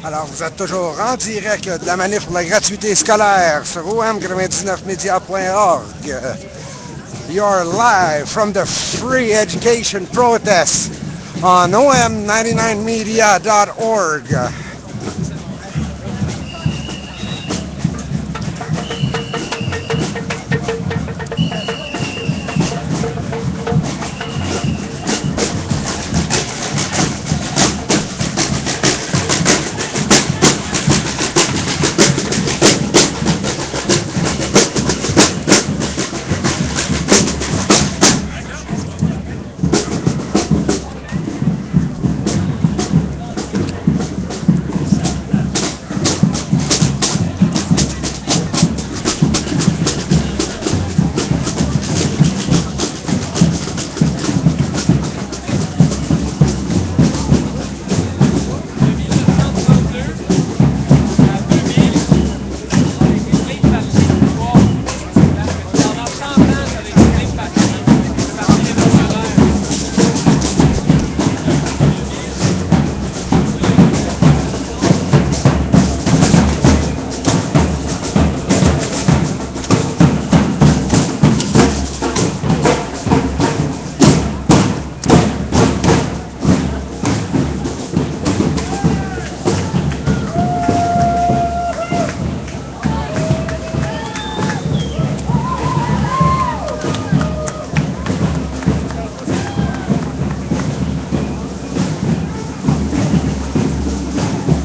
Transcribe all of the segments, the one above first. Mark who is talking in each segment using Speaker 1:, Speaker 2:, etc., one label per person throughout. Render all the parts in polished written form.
Speaker 1: Alors, vous êtes toujours en direct de la manif pour la gratuité scolaire sur om99media.org. You're live from the free education protest on om99media.org.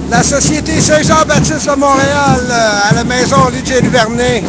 Speaker 1: La Société Saint-Jean-Baptiste de Montréal à la maison Lydia Duvernay.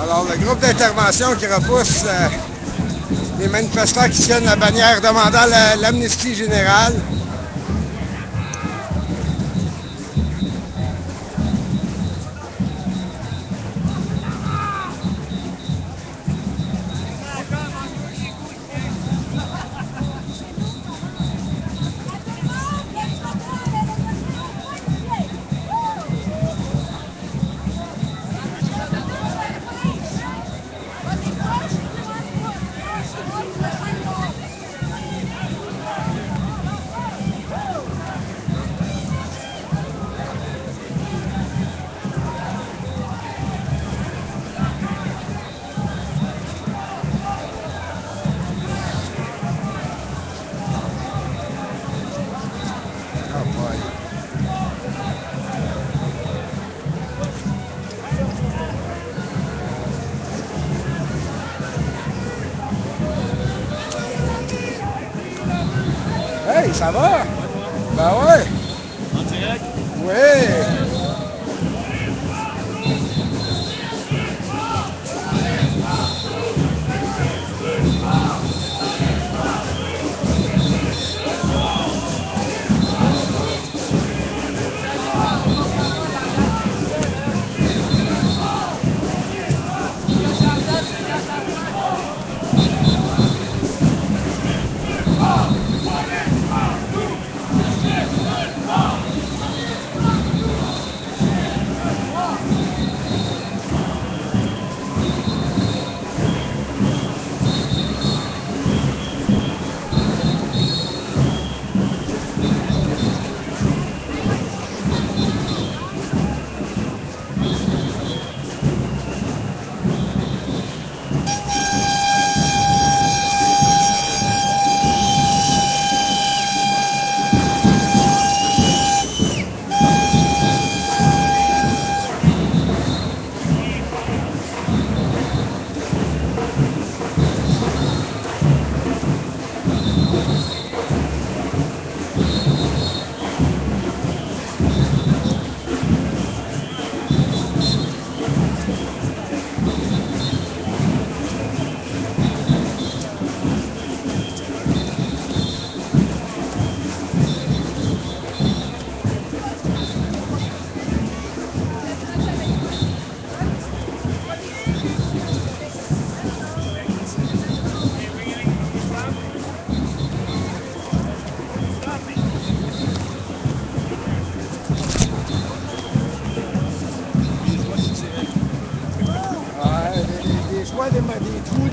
Speaker 1: Alors, le groupe d'intervention qui repousse les manifestants qui tiennent la bannière demandant l'amnistie générale. Hey, ça va? Ben ouais.
Speaker 2: En direct?
Speaker 1: Oui.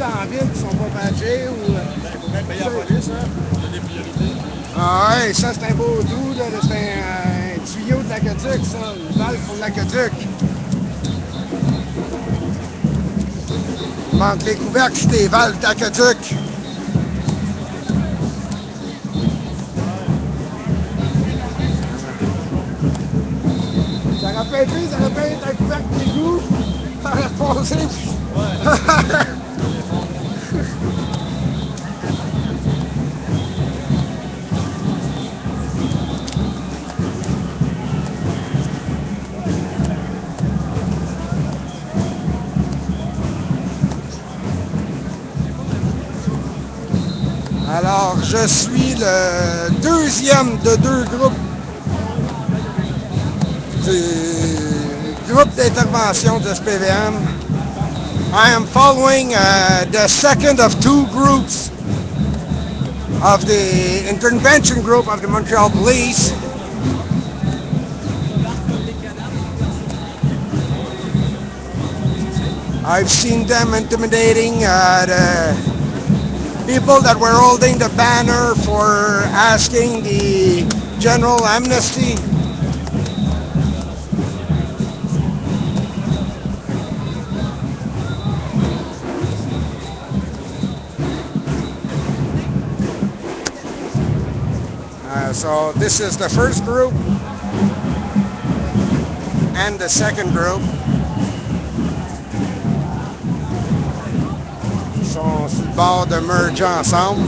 Speaker 1: dans la ville qui ne sont pas badgés ou...
Speaker 2: Il faut bien payer la police, hein. Il y a des priorités.
Speaker 1: Ah ouais, ça c'est un beau trou, là. C'est un tuyau de l'aqueduc, ça. Une valve pour l'aqueduc. Il manque les couvercles des valves d'aqueduc. Ça aurait pas été, ça aurait pas été un couvercle d'égout. Ça aurait passé. Ouais. Alors, je suis le deuxième de deux groupes du groupe d'intervention de SPVM. I am following the second of two groups of the intervention group of the Montreal Police. I've seen them intimidating the people that were holding the banner for asking the general amnesty. So this is the first group and the second group. Ils sont sur le bord de merger ensemble.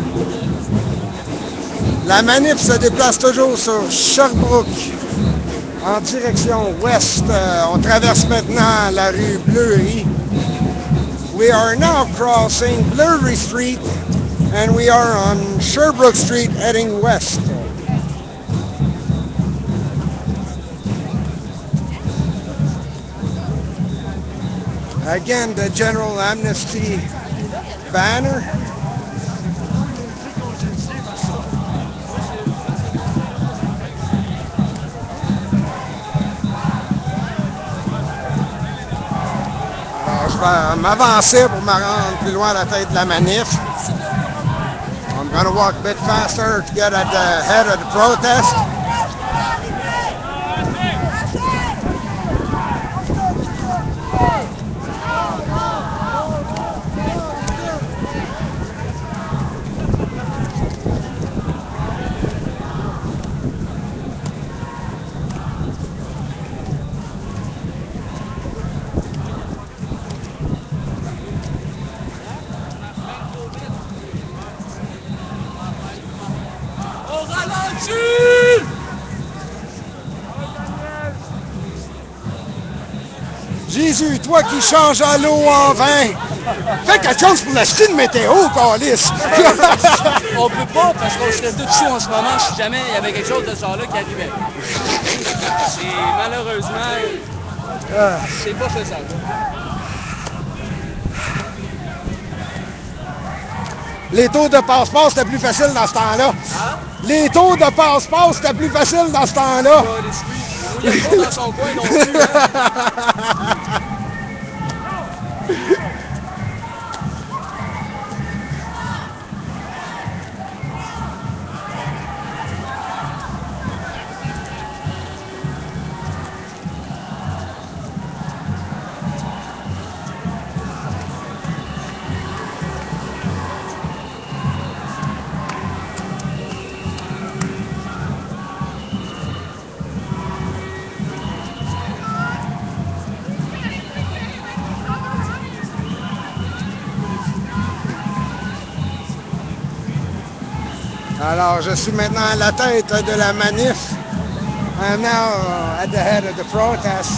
Speaker 1: La manif se déplace toujours sur Sherbrooke en direction ouest. On traverse maintenant la rue Bleury. We are now crossing Bleury Street and we are on Sherbrooke Street heading west. Again, the general amnesty banner. Alors, je vais m'avancer pour me rendre plus loin à la tête de la manif. I'm going to walk a bit faster to get at the head of the protest. Jésus, toi qui changes à l'eau en vin, fais quelque chose pour la style météo, câlisse!
Speaker 3: On peut pas parce qu'on serait tout chaud en ce moment si jamais il y avait quelque chose de ce genre-là qui arrivait. Et malheureusement, c'est pas faisable.
Speaker 1: Les taux de passe-passe, c'était plus facile dans ce temps-là.
Speaker 3: Hein?
Speaker 1: Les taux de passe-passe, c'était plus facile dans ce temps-là.
Speaker 3: Il n'y a pas dans son coin non plus. Hein?
Speaker 1: Alors, je suis maintenant à la tête de la manif. I'm now at the head of the protest.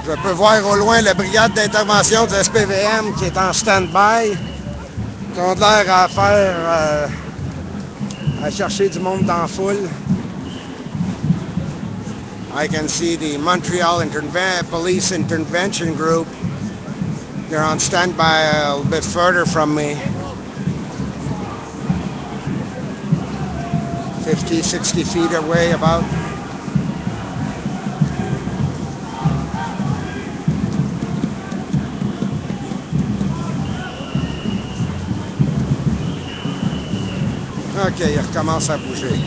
Speaker 1: Je peux voir au loin la brigade d'intervention du SPVM qui est en stand-by. Qui ont l'air à faire... à chercher du monde dans la foule. I can see the Montreal Police Intervention Group. They're on standby a little bit further from me. 50, 60 feet away about. voit qu'il recommence à bouger.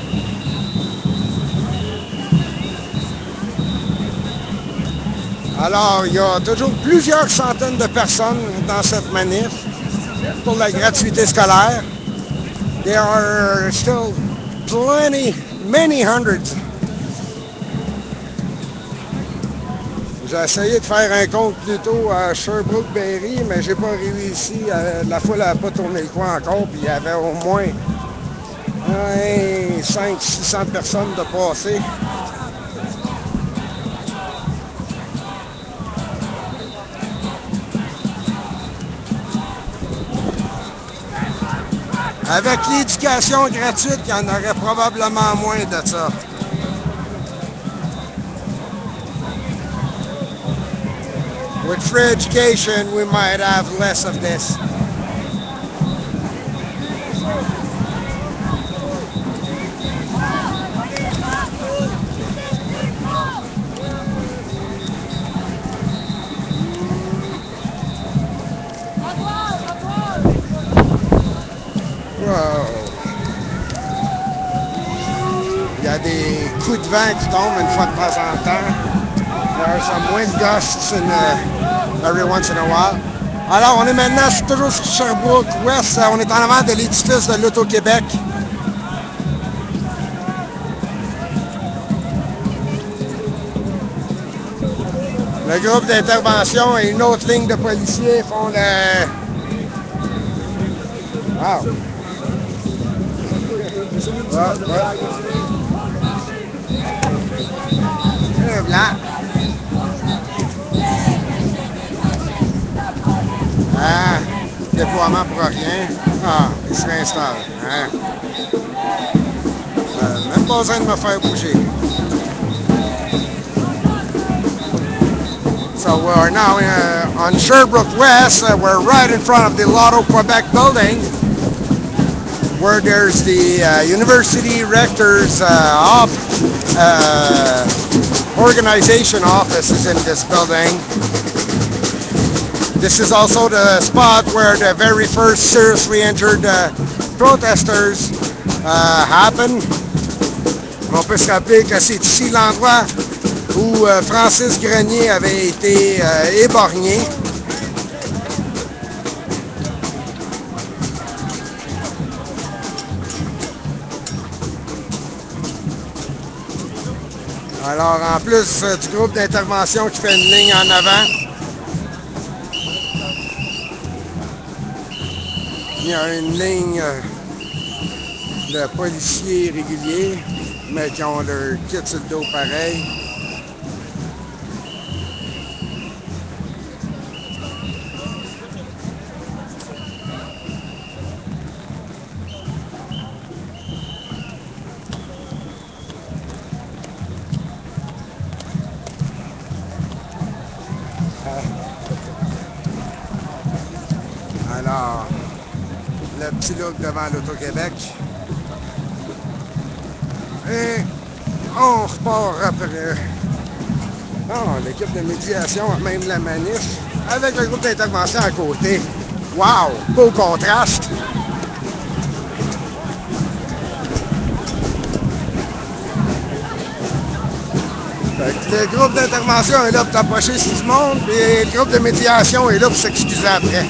Speaker 1: Alors, il y a toujours plusieurs centaines de personnes dans cette manif pour la gratuité scolaire. There are still many hundreds. J'ai essayé de faire un compte plus tôt à Sherbrooke-Berry, mais j'ai pas réussi. La foule n'a pas tourné le coin encore, puis il y avait au moins 500-600 personnes de passer. Avec l'éducation gratuite, il y en aurait probablement moins de ça. With free education, we might have less of this. Wow. Il y a des coups de vent qui tombent une fois de temps en temps. There are some wind gusts every once in a while. Alors, on est maintenant toujours sur Sherbrooke-Ouest. On est en avant de l'édifice de l'Auto-Québec. Le groupe d'intervention et une autre ligne de policiers font le... Wow! Un blanc. Ah, déploiement pour rien. Ah, il se réinstalle. Hein? Même pas besoin de me faire bouger. So we are now on Sherbrooke West. We're right in front of the Lotto Quebec building, where there's the University Rector's organization office is in this building. This is also the spot where the very first seriously injured protesters happened. On peut se rappeler que c'est ici l'endroit où Francis Grenier avait été éborgné. Alors, en plus du groupe d'intervention qui fait une ligne en avant, il y a une ligne de policiers réguliers, mais qui ont leur kit sur le dos pareil. Alors, le petit look devant l'Auto-Québec. Et on repart après. Oh, l'équipe de médiation a même la manif avec le groupe d'intervention à côté. Wow! Beau contraste! Le groupe d'intervention est là pour t'approcher si du monde, et le groupe de médiation est là pour s'excuser après.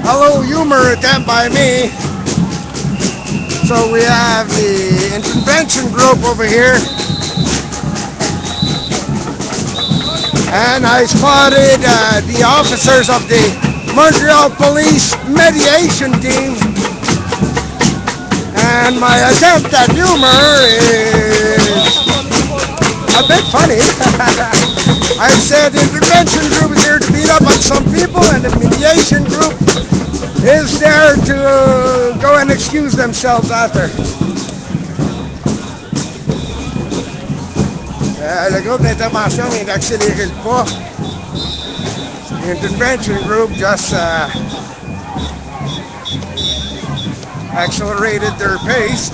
Speaker 1: Hello, humor attempt by me. So we have the intervention group over here. And I spotted the officers of the Montreal Police mediation team. And my attempt at humor is a bit funny. I said the intervention group is here to beat up on some people, and the mediation group is there to go and excuse themselves after. Le groupe d'intervention vient d'accélérer le pas. The intervention group just accelerated their pace.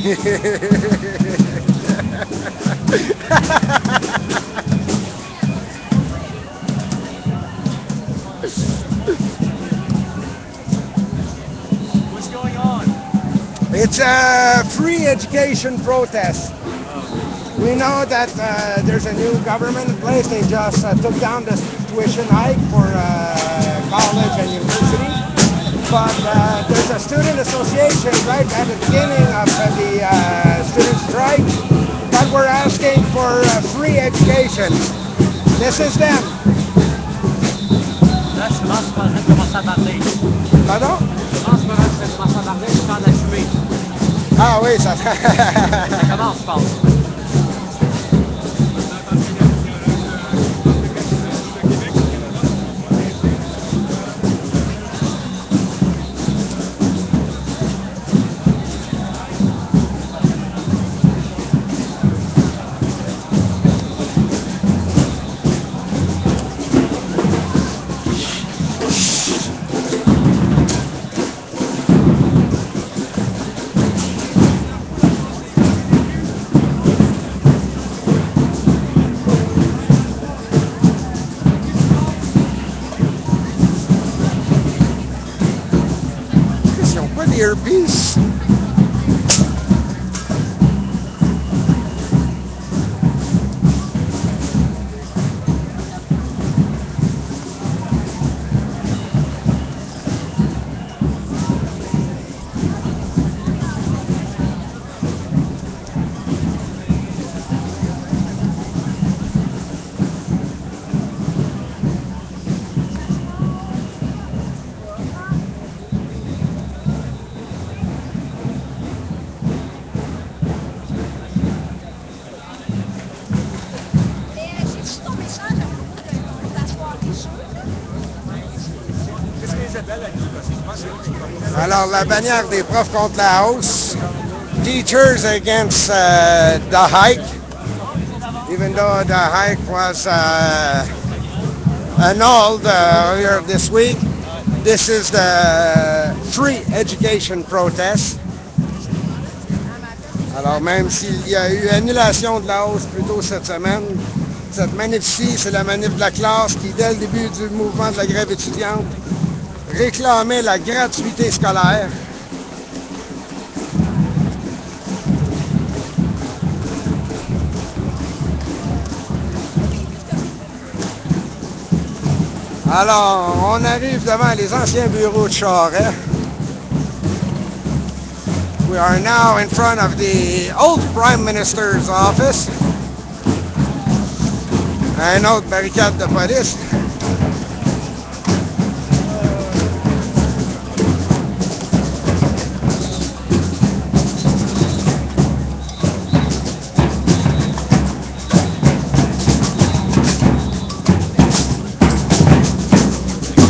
Speaker 3: What's going on?
Speaker 1: It's a free education protest. We know that there's a new government in place. They just took down the tuition hike for college and university. But there's a student association right at the beginning of the student strike that we're asking for free education. This is them.
Speaker 4: Là, je pense qu'on va commencer à parler.
Speaker 1: Pardon?
Speaker 4: Je pense qu'on va commencer à parler, je parle d'assumer.
Speaker 1: Ah oui, ça...
Speaker 4: Ça commence, je pense.
Speaker 1: Ils n'ont pas d'earpiece. Alors, la bannière des profs contre la hausse. Teachers against the hike. Even though the hike was annulled earlier this week, this is the free education protest. Alors, même s'il y a eu annulation de la hausse plus tôt cette semaine, cette manif-ci, c'est la manif de la classe qui, dès le début du mouvement de la grève étudiante, réclamait la gratuité scolaire. Alors, on arrive devant les anciens bureaux de Charest. We are now in front of the old Prime Minister's office. Un autre barricade de police.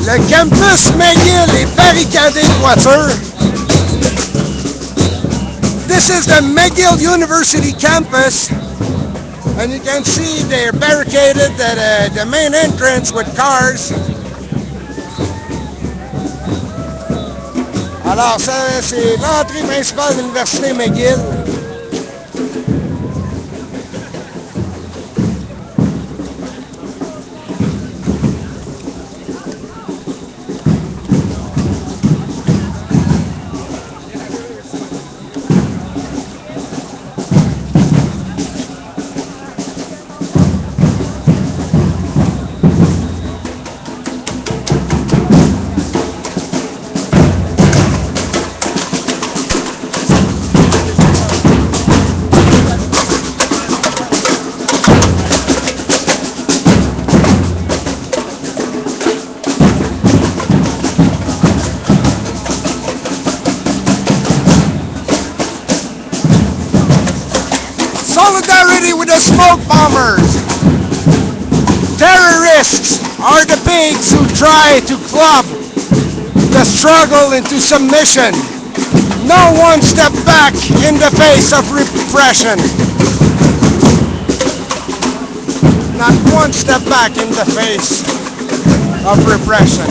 Speaker 1: Le campus McGill est barricadé de voitures. This is the McGill University campus, and you can see they're barricaded at the main entrance with cars. Alors, ça, c'est l'entrée principale de l'Université McGill. Solidarity with the smoke bombers. Terrorists are the pigs who try to club the struggle into submission. No one step back in the face of repression. Not one step back in the face of repression.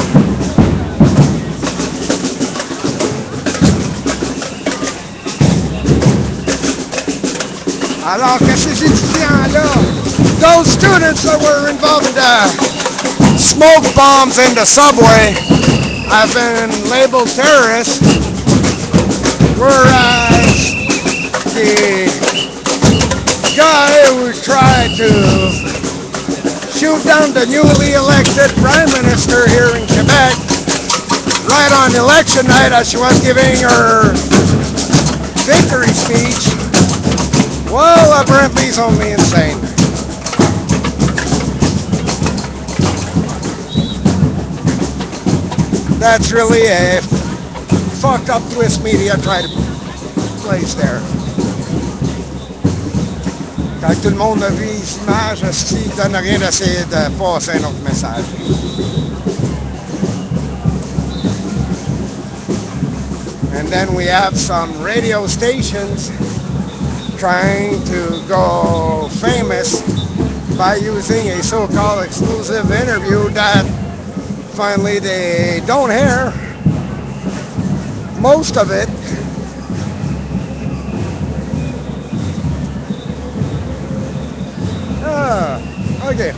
Speaker 1: Alors que ces étudiants-là, those students that were involved in the smoke bombs in the subway have been labeled terrorists, whereas the guy who tried to shoot down the newly elected prime minister here in Quebec right on election night as she was giving her victory speech, well, apparently he's only insane. That's really a fucked up twist media tried to place there. Quand tout le monde a vu les images, est-ce qu'il ne donne rien d'essayer de passer un autre message? And then we have some radio stations trying to go famous by using a so-called exclusive interview that finally they don't air most of it. Okay.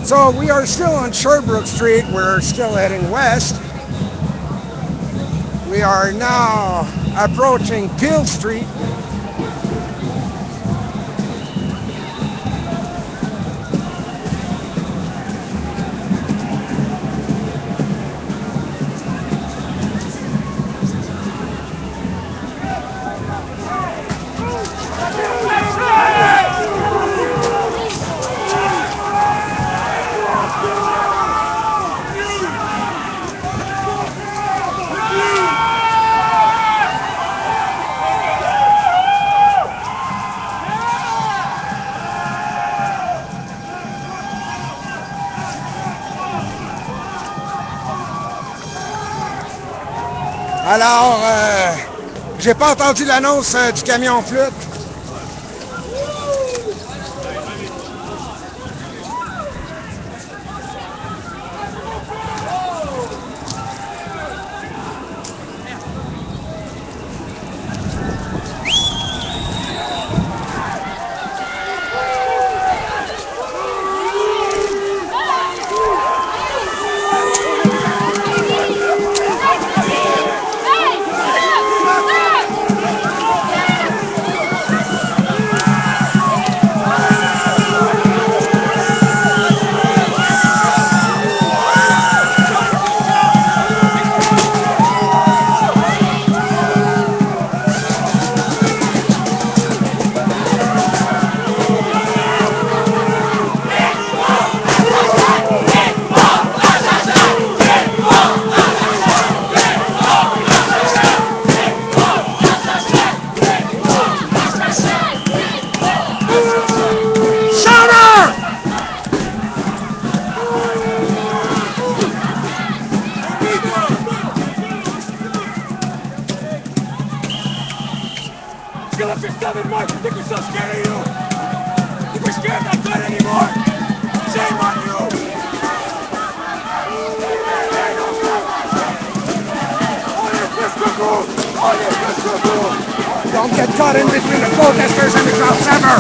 Speaker 1: So we are still on Sherbrooke Street. We're still heading west. We are now approaching Peel Street. Alors, j'ai pas entendu l'annonce du camion flûte.
Speaker 2: Still up your stomach, Mark. You think we're so scared of you? You think we're scared not good anymore? Shame on you! On your physical! On your physical!
Speaker 1: Don't get caught in between the protesters and the cops ever!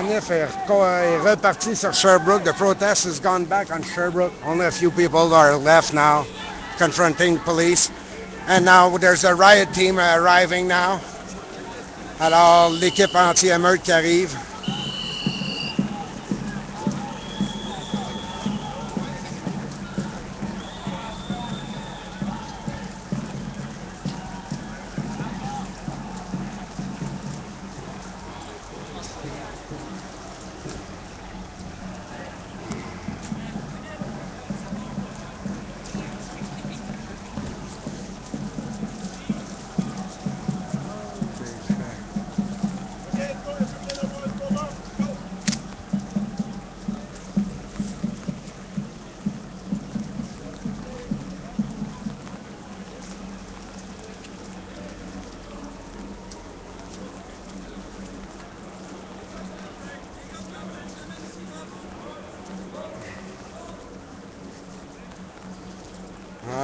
Speaker 1: manif est reparti sur Sherbrooke. The protest has gone back on Sherbrooke. Only a few people are left now confronting police. And now there's a riot team arriving now. Alors, l'équipe anti-émeute qui arrive.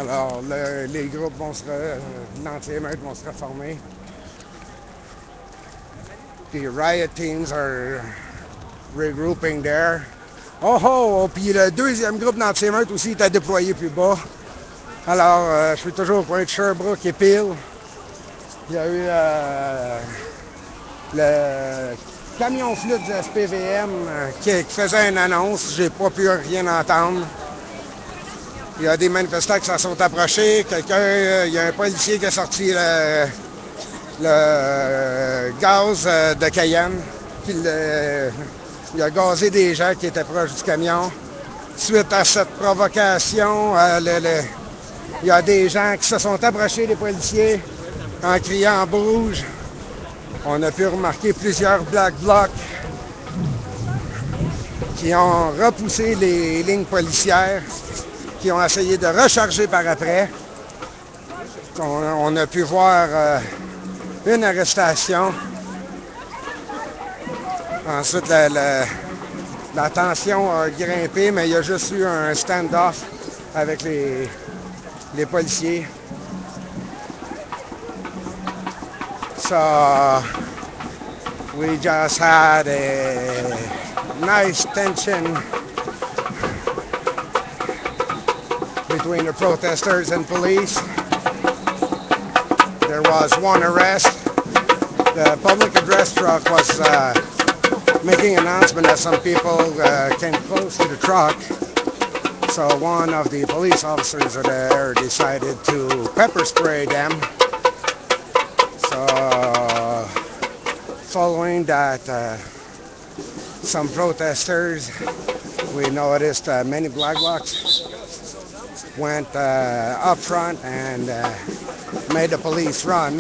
Speaker 1: Alors, les groupes l'anti-émeute vont se reformer. The riot teams are regrouping there. Oh oh! Puis le deuxième groupe d'anti-émeute aussi était déployé plus bas. Alors, je suis toujours au coin de Sherbrooke et Peel. Il y a eu le camion flûte du SPVM qui faisait une annonce. J'ai pas pu rien entendre. Il y a des manifestants qui s'en sont approchés. Il y a un policier qui a sorti le gaz de Cayenne. Puis il a gazé des gens qui étaient proches du camion. Suite à cette provocation, il y a des gens qui se sont approchés des policiers en criant en rouge. On a pu remarquer plusieurs Black Blocs qui ont repoussé les lignes policières, qui ont essayé de recharger par après. On a pu voir une arrestation. Ensuite, la tension a grimpé, mais il y a juste eu un stand-off avec les policiers. So, we just had a nice tension between the protesters and police. There was one arrest. The public address truck was making an announcement that some people came close to the truck. So one of the police officers there decided to pepper spray them. So following that, some protesters, we noticed many Black Blocs went up front and made the police run.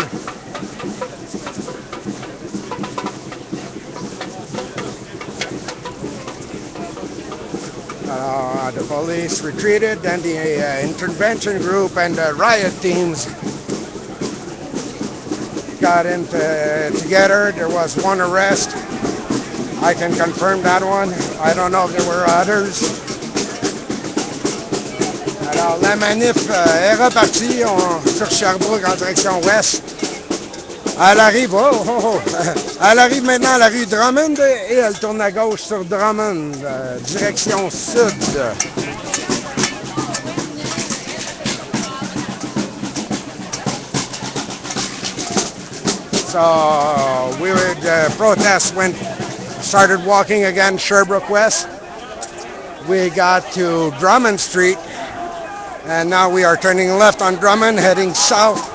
Speaker 1: The police retreated, then the intervention group and the riot teams got in together. There was one arrest. I can confirm that one. I don't know if there were others. Alors, la manif est repartie sur Sherbrooke en direction ouest. Elle arrive, elle arrive maintenant à la rue Drummond et elle tourne à gauche sur Drummond, direction sud. So the protest started walking again Sherbrooke West. We got to Drummond Street, and now we are turning left on Drummond, heading south.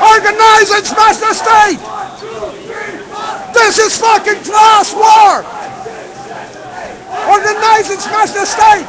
Speaker 1: Organize and smash the state! This is fucking class war! Organize and smash the state!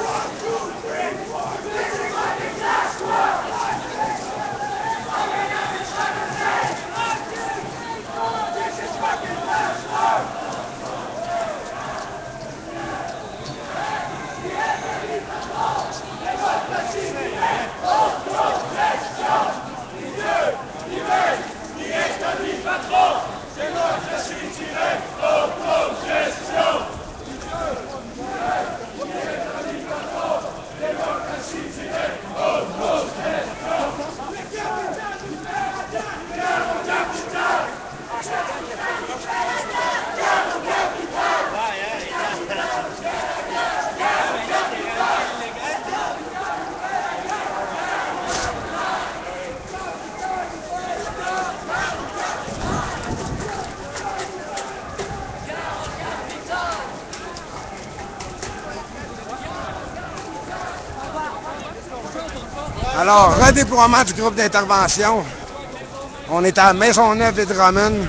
Speaker 1: Alors, redéploiement du groupe d'intervention. On est à Maisonneuve et Drummond.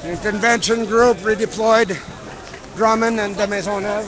Speaker 1: Intervention group redeployed. Drummond and de Maisonneuve.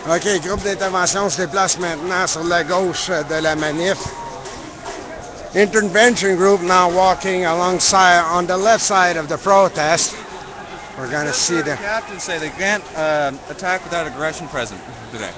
Speaker 1: OK, groupe d'intervention se déplace maintenant sur la gauche de la manif. Intervention group now walking alongside on the left side of the protest. We're going to see the
Speaker 5: captains say they can't attack without aggression present today.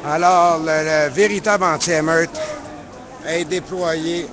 Speaker 1: Alors, le véritable anti-émeute est déployé.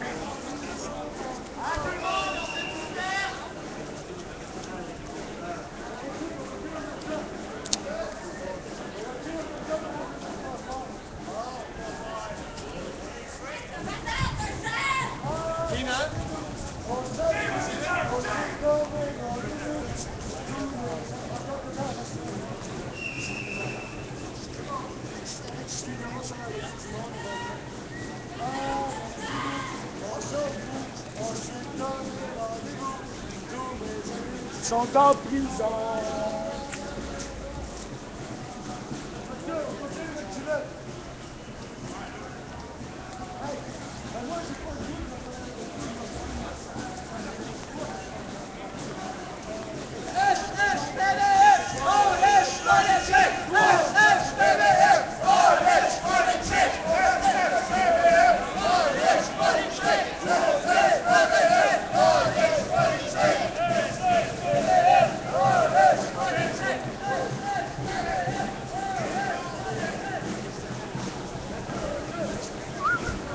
Speaker 2: Ils sont en prison.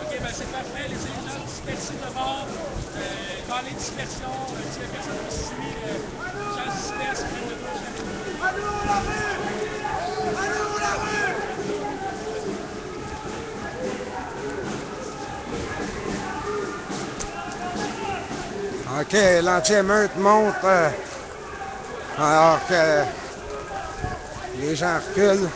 Speaker 3: OK, ben c'est parfait. Les gens dispersés de bord. Dans les dispersions, s'il y a personne qui suit, les gens se dispersent, prennent le gauche avec.
Speaker 2: À nous la rue! À nous la rue!
Speaker 1: OK, l'anti-émeute monte alors que les gens reculent.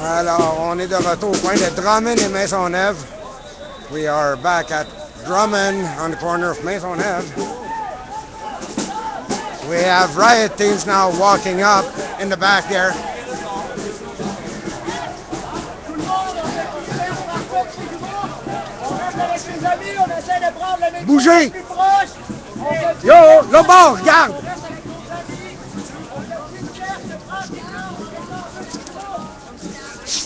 Speaker 1: Alors, on est de retour au coin de Drummond et Maisonneuve. We are back at Drummond on the corner of Maisonneuve. We have riot teams now walking up in the back there.
Speaker 2: Tout le monde, on se disperse par contre du monde. On reste avec ses amis, on essaie de prendre le métro
Speaker 1: Bougez!
Speaker 2: le plus proche. On se
Speaker 1: Yo,
Speaker 2: disperse.
Speaker 1: le bord, regarde!
Speaker 2: On reste avec nos amis. On se disperse tranquillement. On descend un peu du monde.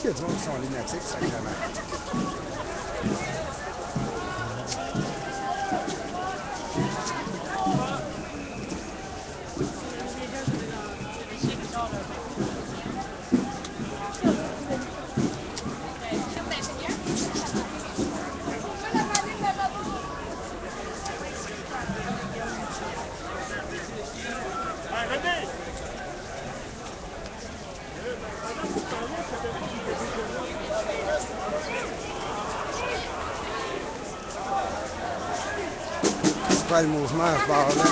Speaker 1: Il y a du monde qui sont lunatiques, sacrément. C'est quoi le mouvement à ce bord-là?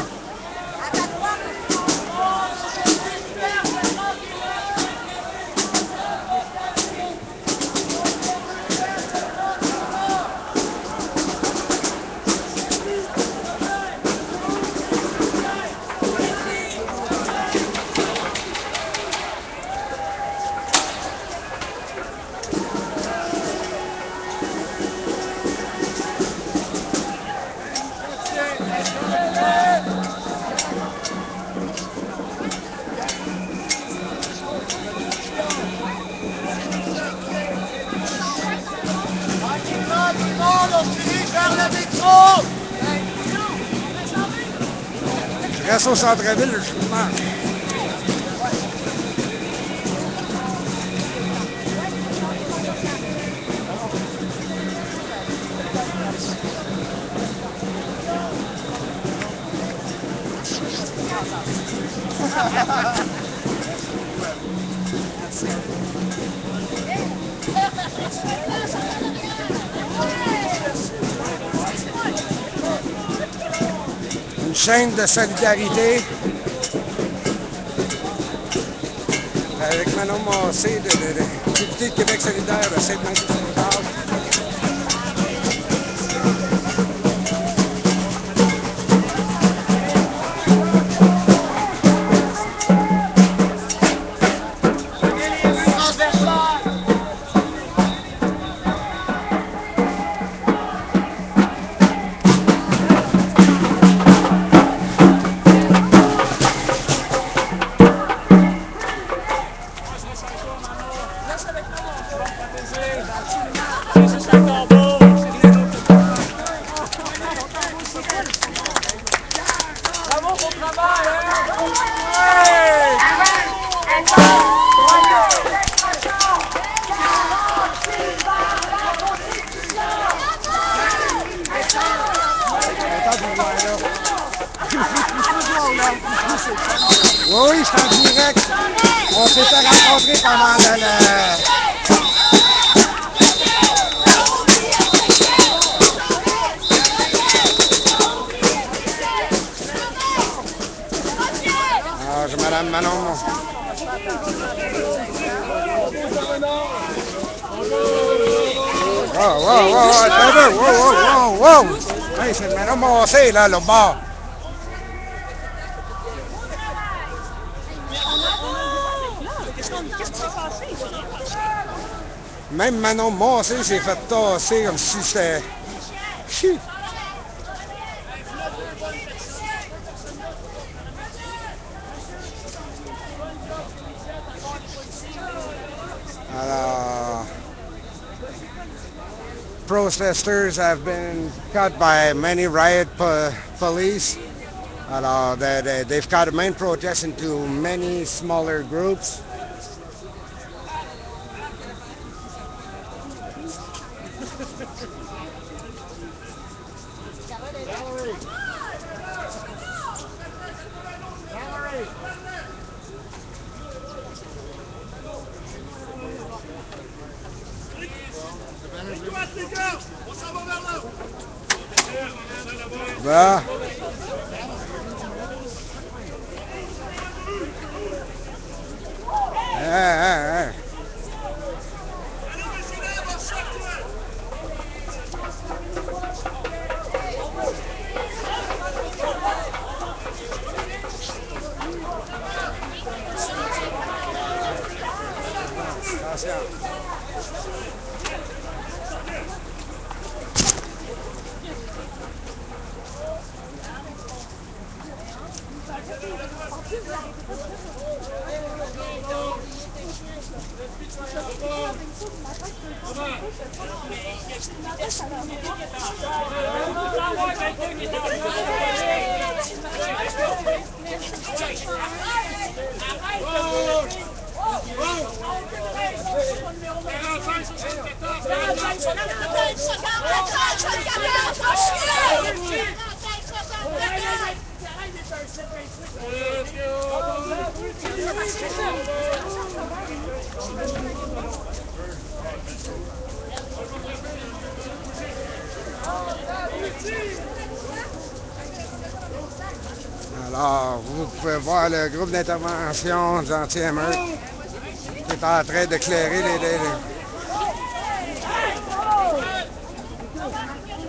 Speaker 2: Tranquillement, tout le monde, on se dirige vers le métro.
Speaker 1: Je reste au centre-ville, je marche. Une chaîne de solidarité avec Manon Massé de député de Québec solidaire de Saint-Marie-du-Mont-Charles.
Speaker 3: Reste avec nous, on va protéger.
Speaker 1: s'était rencontrés pendant Madame Manon. Wow. Hey, c'est le Manon Massé, là, le bas.
Speaker 6: Qu'est-ce qui s'est passé?
Speaker 1: Même Manon Massé s'est fait tasser comme si c'était... Chi. Alors, protesters have been cut by many riot police. Alors, they've cut the main protest into many smaller groups. Bah. Hey. Alors, vous pouvez voir le groupe d'intervention d'anti-émeute qui est en train d'éclairer les...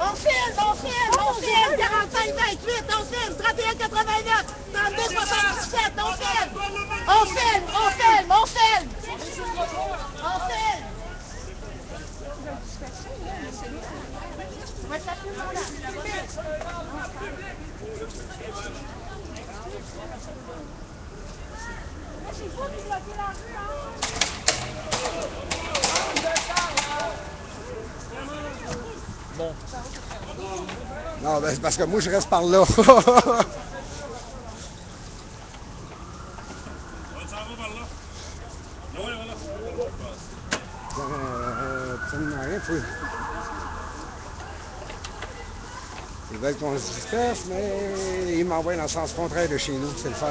Speaker 6: On filme, 45, 28, on filme, 31, 89, 32, 77, on filme. On filme. C'est quoi qui bloquait la rue,
Speaker 3: Bon.
Speaker 1: Non, ben, c'est parce que moi, je reste par là. Absolument rien. Ils veulent qu'on se disperse, mais ils m'envoient dans le sens contraire de chez nous. C'est le fun.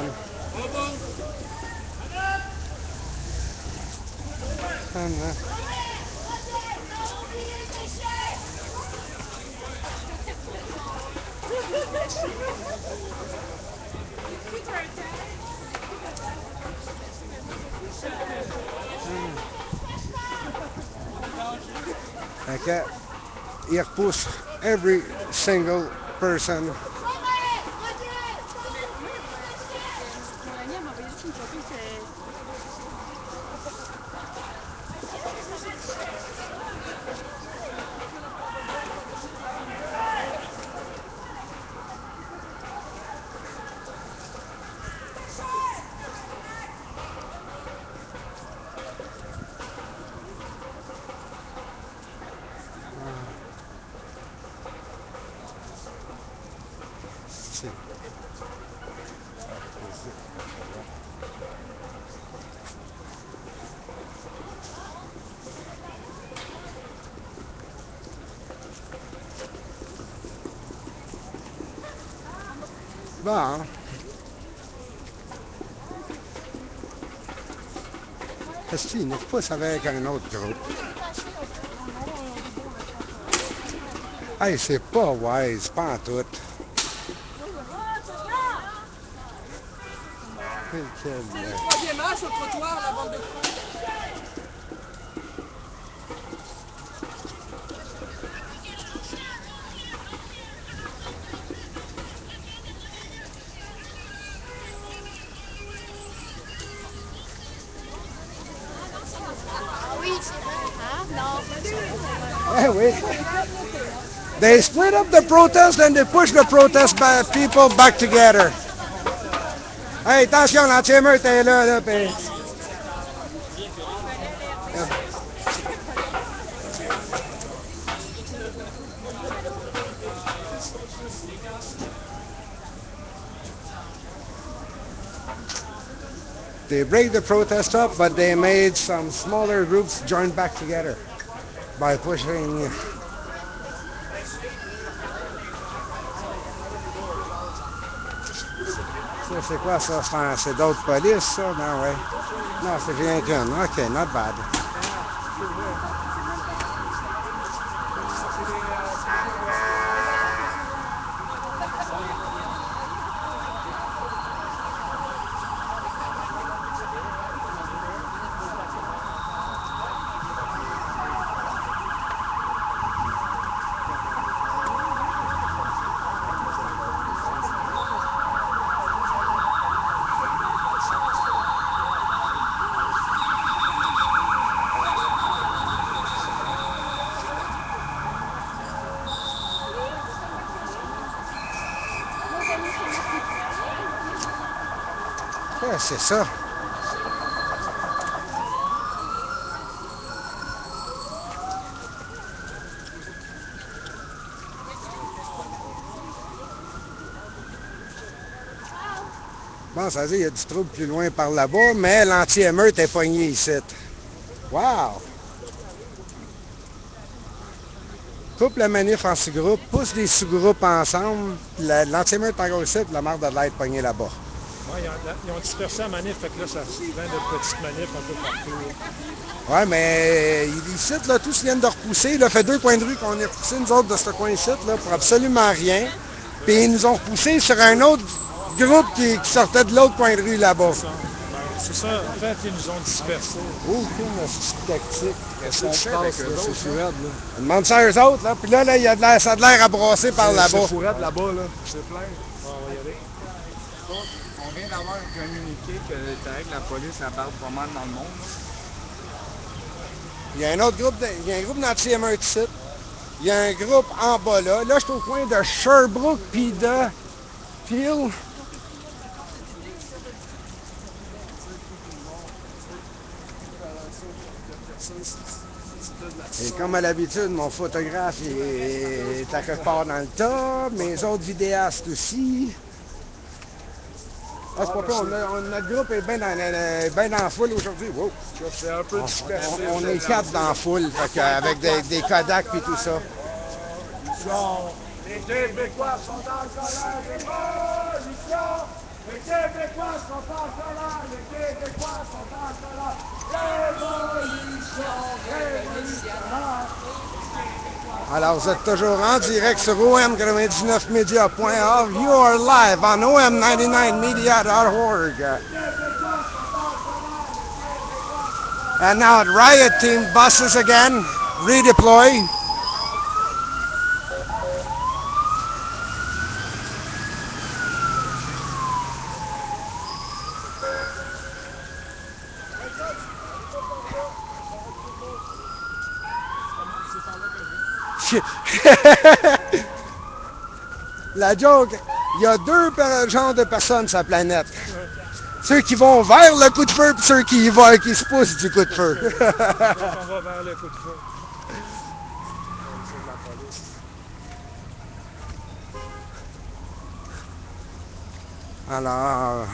Speaker 1: Fait que, ils repoussent every single person.
Speaker 6: Mon ami m'a envoyé juste une photo, c'est...
Speaker 1: Bon. Est-ce qu'il ne pousse avec un autre groupe? Hey, c'est pas wise, pas en tout.
Speaker 3: Troisième marche sur le trottoir, la bande de fou.
Speaker 6: Oui, c'est vrai. Hein? Non.
Speaker 1: Eh oui. They split up the protest and they push the people back together. Hey, attention, l'anti-émeute est là, pis... They break the protest up, but they made some smaller groups join back together by pushing. Ça, c'est quoi ça? C'est d'autres polices, ça? Non, ouais. Non, c'est rien qu'une. OK, not bad. Ouais, c'est ça. Bon, ça veut dire qu'il y a du trouble plus loin par là-bas, mais l'anti-émeute est pogné ici. Wow! Coupe la manif en sous-groupes, pousse des sous-groupes ensemble, l'anti-émeute en gros ici, la marde de l'aide pognée là-bas.
Speaker 7: Ouais, ils ont dispersé la manif, fait que là, ça se plein de petites manifs un peu partout.
Speaker 1: Ouais, mais ici, là, tous viennent de repousser. Là, fait 2 coins de rue qu'on est repoussé, nous autres, de ce coin-ci, là, pour absolument rien. Puis ils nous ont repoussé sur un autre groupe qui sortait de l'autre coin de rue là-bas.
Speaker 7: C'est ça, en fait, ils nous ont dispersés.
Speaker 1: Aucune tactique.
Speaker 5: Qu'est-ce qu'on fait avec eux autres,
Speaker 1: C'est raide, là. On demande ça à eux autres, là. Puis là, il y a de l'air, ça a de l'air à brasser par là-bas.
Speaker 5: C'est fourrette là-bas, là. C'est plein.
Speaker 7: Bon, on va y aller.
Speaker 5: On vient d'avoir un communiqué que la police abarde pas mal dans le monde. Là.
Speaker 1: Il y a un autre groupe, il y a un groupe d'anti-émeute ici. Il y a un groupe en bas là. Là, je suis au coin de Sherbrooke puis de Peel. Et comme à l'habitude, mon photographe est à quelque part dans le tas. Mes autres vidéastes aussi. Ah, c'est pas pire, notre groupe est bien dans la foule aujourd'hui. Wow.
Speaker 7: C'est un peu dispersé.
Speaker 1: On est 4 dans la foule, avec des Kodak et tout ça.
Speaker 2: Les Québécois sont en colère, révolution! Les Québécois sont en colère, les Québécois sont en colère, révolution, révolutionnaire!
Speaker 1: Alors, vous êtes toujours en direct sur om99media.org. You are live on om99media.org. And now riot team buses again, redeploy. La joke, il y a 2 genres de personnes sur la planète. Ceux qui vont vers le coup de feu et ceux qui se poussent du coup de feu.
Speaker 7: On va vers le coup de feu.
Speaker 1: Alors...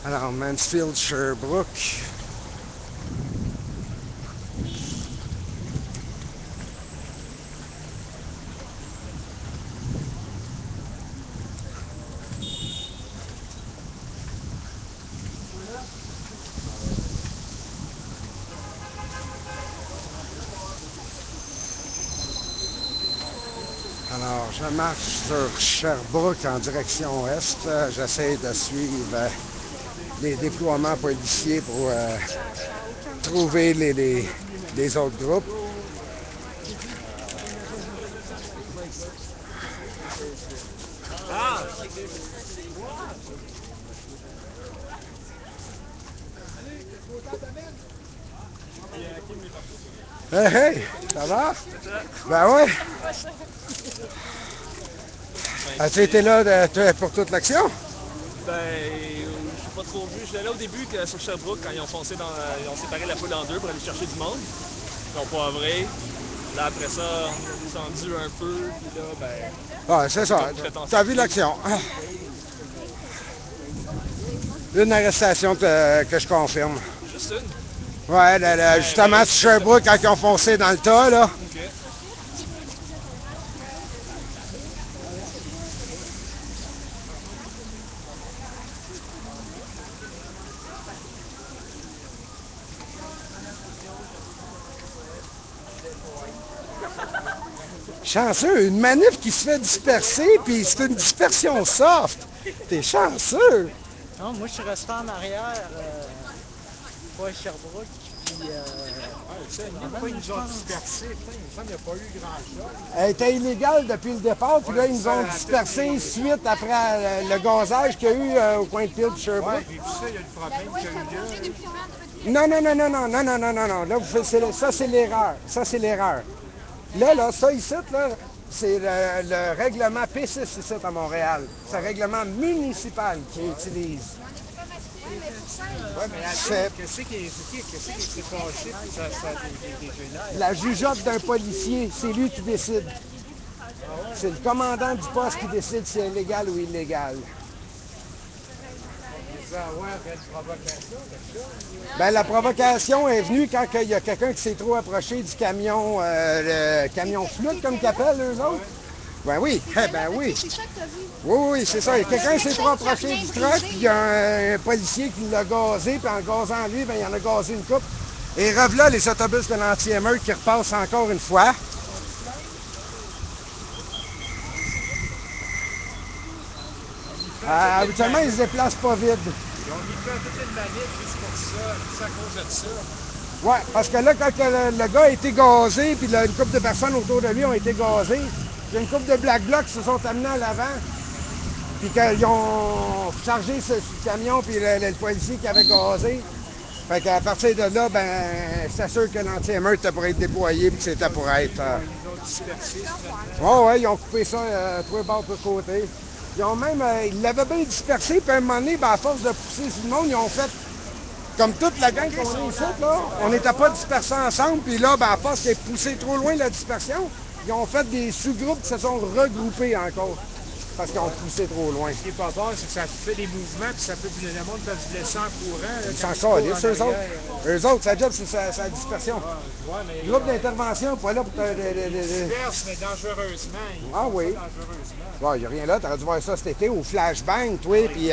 Speaker 1: Alors, Mansfield, Sherbrooke. Alors, je marche sur Sherbrooke en direction ouest. J'essaie de suivre les déploiements policiers pour trouver les autres groupes. Hey, hey, ça va? Ben ouais. As-tu été là pour toute l'action?
Speaker 7: Ben, je suis pas trop vu. J'étais là au début sur Sherbrooke quand ils ont foncé ils ont séparé la foule en deux pour aller chercher du monde. Ils ont poivré. Là, après ça, on est descendu un peu. Puis là, ben.
Speaker 1: Ouais, c'est ça. T'as vu l'action. Une arrestation que je confirme.
Speaker 7: Juste une.
Speaker 1: Ouais, justement, sur Sherbrooke, quand ils ont foncé dans le tas, là.
Speaker 7: Ok.
Speaker 1: Chanceux, une manif qui se fait disperser, puis c'est une dispersion soft. T'es chanceux.
Speaker 4: Non, moi, je suis resté en arrière, pas à Sherbrooke, puis
Speaker 7: Pourquoi ils nous ont dispersés? Il me semble qu'il n'y a pas eu grand-chose.
Speaker 1: Elle était illégale depuis le départ, puis là, ils nous ont dispersés suite après le gazage qu'il y a eu au coin de Peel de Sherbrooke.
Speaker 7: Puis ça, il y a le problème qu'il y a eu là.
Speaker 1: Non, non, non, non, non, non, non, non, non, non. Là, ça, c'est l'erreur. Ça, c'est l'erreur. Là, ça ici, là, c'est le règlement P6 ici à Montréal. C'est le règlement municipal qu'ils utilisent.
Speaker 7: Ouais, mais qu'est-ce qui s'est passé pour ça dégénère?
Speaker 1: La jugeote d'un policier, c'est lui qui décide. C'est le commandant du poste qui décide si c'est légal ou illégal. Ben, la provocation est venue quand il y a quelqu'un qui s'est trop approché du camion, le camion flûte, comme qu'ils appellent eux autres. Ben oui, ben oui. Oui, oui, c'est ça. Quelqu'un s'est trop approché du truck, puis il y a un policier qui l'a gazé, puis en gazant lui, ben, il en a gazé une coupe. Et revoilà les autobus de l'anti-émeute qui repassent encore une fois. Habituellement, ils se déplacent pas vite.
Speaker 7: Ils ont mis fait toute une manif juste pour ça, c'est à cause de ça.
Speaker 1: Ouais, parce que là, quand le gars a été gazé, puis une couple de personnes autour de lui ont été gazées, il y a une couple de Black Blocs qui se sont amenés à l'avant, puis qu'ils ont chargé ce camion, puis le policier qui avait gazé. Fait qu'à partir de là, ben, c'est sûr que l'anti-émeute était pour être déployé, puis que c'était pour être...
Speaker 7: Ils ont dispersé.
Speaker 1: Ouais, ils ont coupé ça, tous les bords, tous les côtés. Ils ont même, ils l'avaient bien dispersé, puis à un moment donné, ben, à force de pousser sur le monde, ils ont fait, comme toute la gang qu'on est ici, là, on n'était pas dispersés ensemble, puis là, ben, à force de pousser trop loin la dispersion, ils ont fait des sous-groupes qui se sont regroupés encore, parce qu'ils ont poussé trop loin.
Speaker 7: Ce qui n'est pas bon, c'est que ça fait des mouvements, puis ça peut, le monde peut se laisser en courant. Là,
Speaker 1: Ils s'en calissent, eux autres. Eux autres, sa job, c'est sa dispersion.
Speaker 7: Ouais, mais,
Speaker 1: Groupe d'intervention, pas là pour te...
Speaker 7: disperse, mais dangereusement.
Speaker 1: Ah oui.
Speaker 7: Dangereusement.
Speaker 1: Il n'y a rien là, t'aurais dû voir ça cet été au flashbang, toi, puis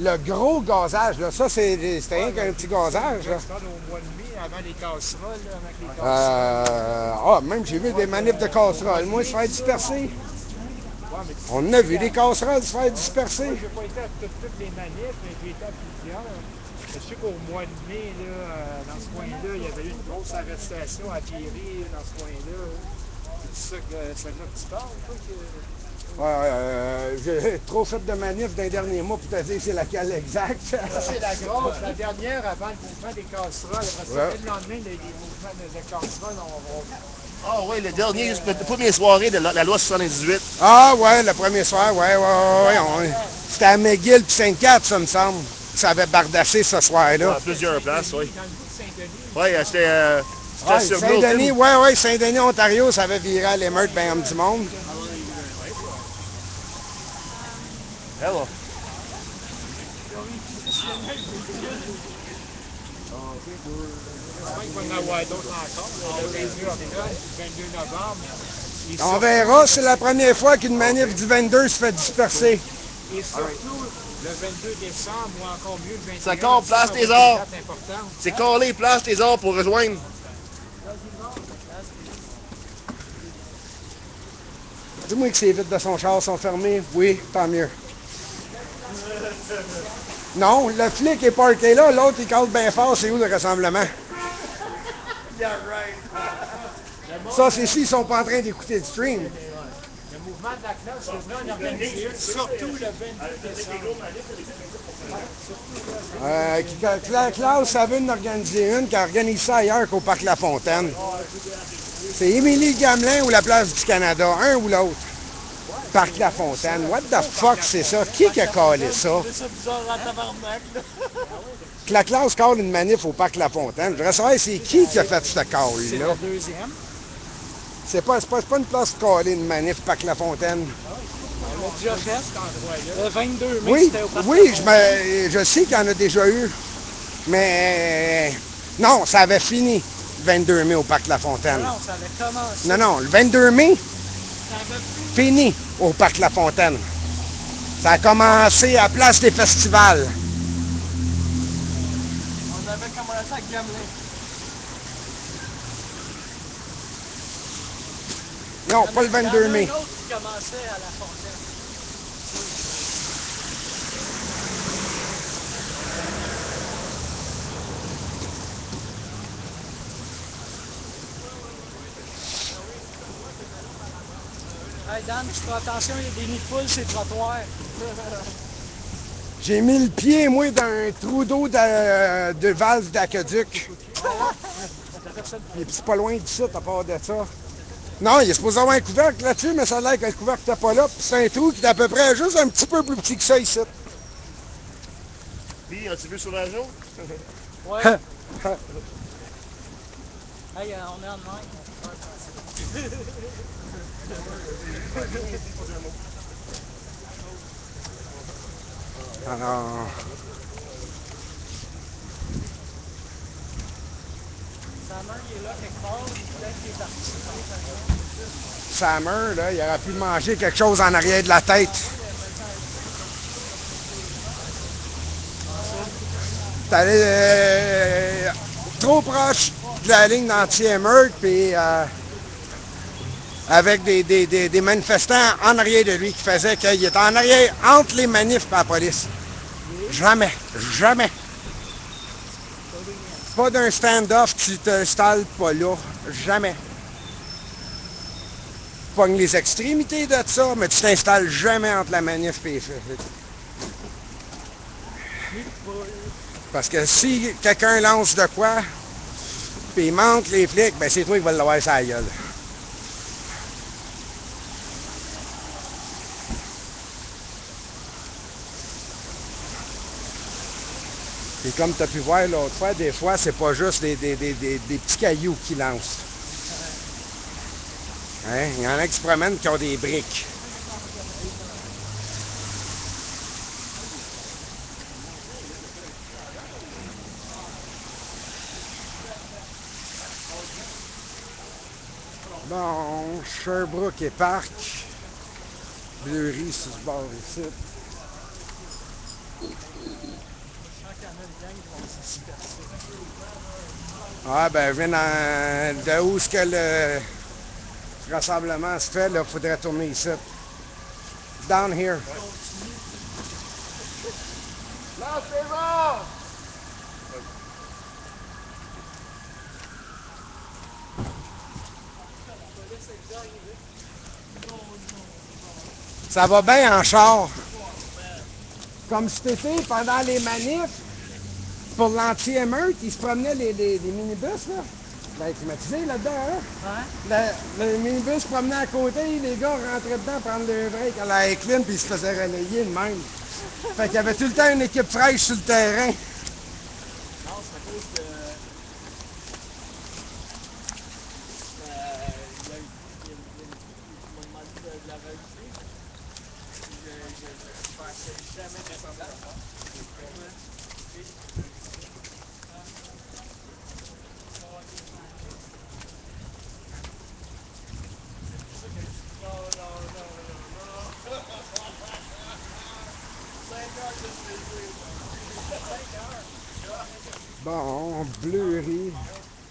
Speaker 1: le gros gazage, là, ça, c'était rien qu'un petit gazage, là.
Speaker 7: Je parle au mois de mai, avant les casseroles, là, avec les casseroles.
Speaker 1: Même j'ai vu des manifs de casseroles, moi, se faire disperser. On a vu des casseroles se faire disperser.
Speaker 7: Je n'ai pas été à toutes les manifs, mais j'ai été à plusieurs. Je sais qu'au mois de mai, là, dans ce coin-là, il y avait eu une grosse arrestation à Pierry, dans ce coin-là. C'est ça que tu parles, toi?
Speaker 1: J'ai trop fait de manifs dans les derniers mois pour te dire c'est laquelle exacte.
Speaker 7: Ça, c'est la grosse. La dernière avant le mouvement des casseroles. Après ça, le lendemain, les mouvements de casseroles,
Speaker 8: Ah oui, le dernier, la première soirée de la loi 78.
Speaker 1: Ah ouais, le premier soir, ouais. C'était à McGill puis Sainte-Cat, ça me semble. Ça avait bardassé ce soir-là.
Speaker 8: À plusieurs places, oui.
Speaker 7: dans le bout de Saint-Denis.
Speaker 8: Oui, c'était sur
Speaker 1: Saint-Denis, ouais, Saint-Denis, Ontario, ça avait viré à l'émeute, ben comme du monde.
Speaker 8: Hello.
Speaker 7: Il va y en avoir d'autres encore. Le 22 octobre, le 22 novembre. Et
Speaker 1: On verra, c'est la première fois qu'une manif du 22 se fait disperser.
Speaker 7: Et surtout, le 22 décembre, ou encore mieux, le 21
Speaker 8: Ça compte, place tes
Speaker 7: c'est une
Speaker 8: arts.
Speaker 7: date importante.
Speaker 8: C'est collé, place tes arts pour rejoindre.
Speaker 1: Dis-moi que ses vitres de son char sont fermées. Oui, tant mieux. Non, le flic est parké là, l'autre il cale bien fort, c'est où le rassemblement?
Speaker 2: Yeah, right.
Speaker 1: Ça, c'est s'ils sont pas en train d'écouter le stream.
Speaker 4: Le mouvement de la classe devrait en organiser une, surtout le 22 décembre.
Speaker 1: La classe, ça veut en organiser une, qui organise ça ailleurs qu'au Parc La Fontaine. C'est Émilie Gamelin ou la Place du Canada, un ou l'autre. Parc La Fontaine. What the fuck, c'est ça? Qui a calé ça?
Speaker 4: C'est ça bizarre en tabarnak, là.
Speaker 1: Que la classe cale une manif au Parc La Fontaine. Je voudrais savoir c'est qui a fait ce
Speaker 4: C'est
Speaker 1: call-là.
Speaker 4: la deuxième.
Speaker 1: C'est pas une place de caler une manif Parc La Fontaine.
Speaker 4: On l'a déjà fait. Le 22 mai,
Speaker 1: Oui,
Speaker 4: c'était au Parc
Speaker 1: oui,
Speaker 4: La Fontaine.
Speaker 1: je sais qu'il y en a déjà eu. Mais non, ça avait fini le 22 mai au Parc La Fontaine.
Speaker 4: Non, ça avait commencé.
Speaker 1: Non, non, le 22 mai,
Speaker 4: Ça avait
Speaker 1: fini au Parc La Fontaine. Ça a commencé à Place des Festivals.
Speaker 4: On avait commencé à Gamelin.
Speaker 1: Non, pas le 22 mai.
Speaker 4: Il y en a un autre qui commençait à La Fontaine. Hey Dan, tu fais attention, il y a des nids de poules sur les trottoirs.
Speaker 1: J'ai mis le pied, moi, dans un trou d'eau de valve d'aqueduc. Et puis c'est pas loin d'ici, à part de ça. Non, il est supposé avoir un couvercle là-dessus, mais ça a l'air que le couvercle n'était pas là. Puis c'est un trou qui est à peu près juste un petit peu plus petit que ça ici.
Speaker 8: Puis, as-tu vu sur la joue?
Speaker 4: Ouais. Hey, on est en ligne.
Speaker 1: Alors,
Speaker 4: Samer, il est là quelque part, peut-être qu'il est parti.
Speaker 1: Samer, là, il aurait pu manger quelque chose en arrière de la tête. T'es allé trop proche de la ligne d'anti-émeute, puis avec des manifestants en arrière de lui qui faisaient qu'il était en arrière entre les manifs et la police. Jamais, jamais. C'est pas d'un stand-off, tu t'installes pas là. Jamais. Tu pognes les extrémités de ça, mais tu t'installes jamais entre la manif et les faits. Parce que si quelqu'un lance de quoi, puis il manque les flics, ben c'est toi qui vas l'avoir sur la gueule. Et comme tu as pu voir l'autre fois, des fois, c'est pas juste des petits cailloux qui lancent. Hein? Il y en a qui se promènent qui ont des briques. Bon, Sherbrooke et Parc. Bleury sur ce bord ici.
Speaker 4: Je sens qu'il y en a une gang qui vont se disperser.
Speaker 1: Ah ben, je viens de où est-ce que le rassemblement se fait, là, il faudrait tourner ici. Down here.
Speaker 2: Là, c'est bon!
Speaker 1: Ça va bien en char. Comme cet été, pendant les manifs, pour l'anti-émeute, ils se promenaient les minibus, là. Ben, climatisés là-dedans, hein?
Speaker 4: Ouais.
Speaker 1: Le minibus se promenait à côté, les gars rentraient dedans, prendre le break à la clim, puis ils se faisaient relayer de même. Fait qu'il y avait tout le temps une équipe fraîche sur le terrain.
Speaker 3: Non, c'est à cause que. Il m'a demandé de la rajouter. Je pensais jamais descendre à la part. Non, non, non, non, non. 5 heures de plaisir. 5 heures.
Speaker 1: Bon, Bleury.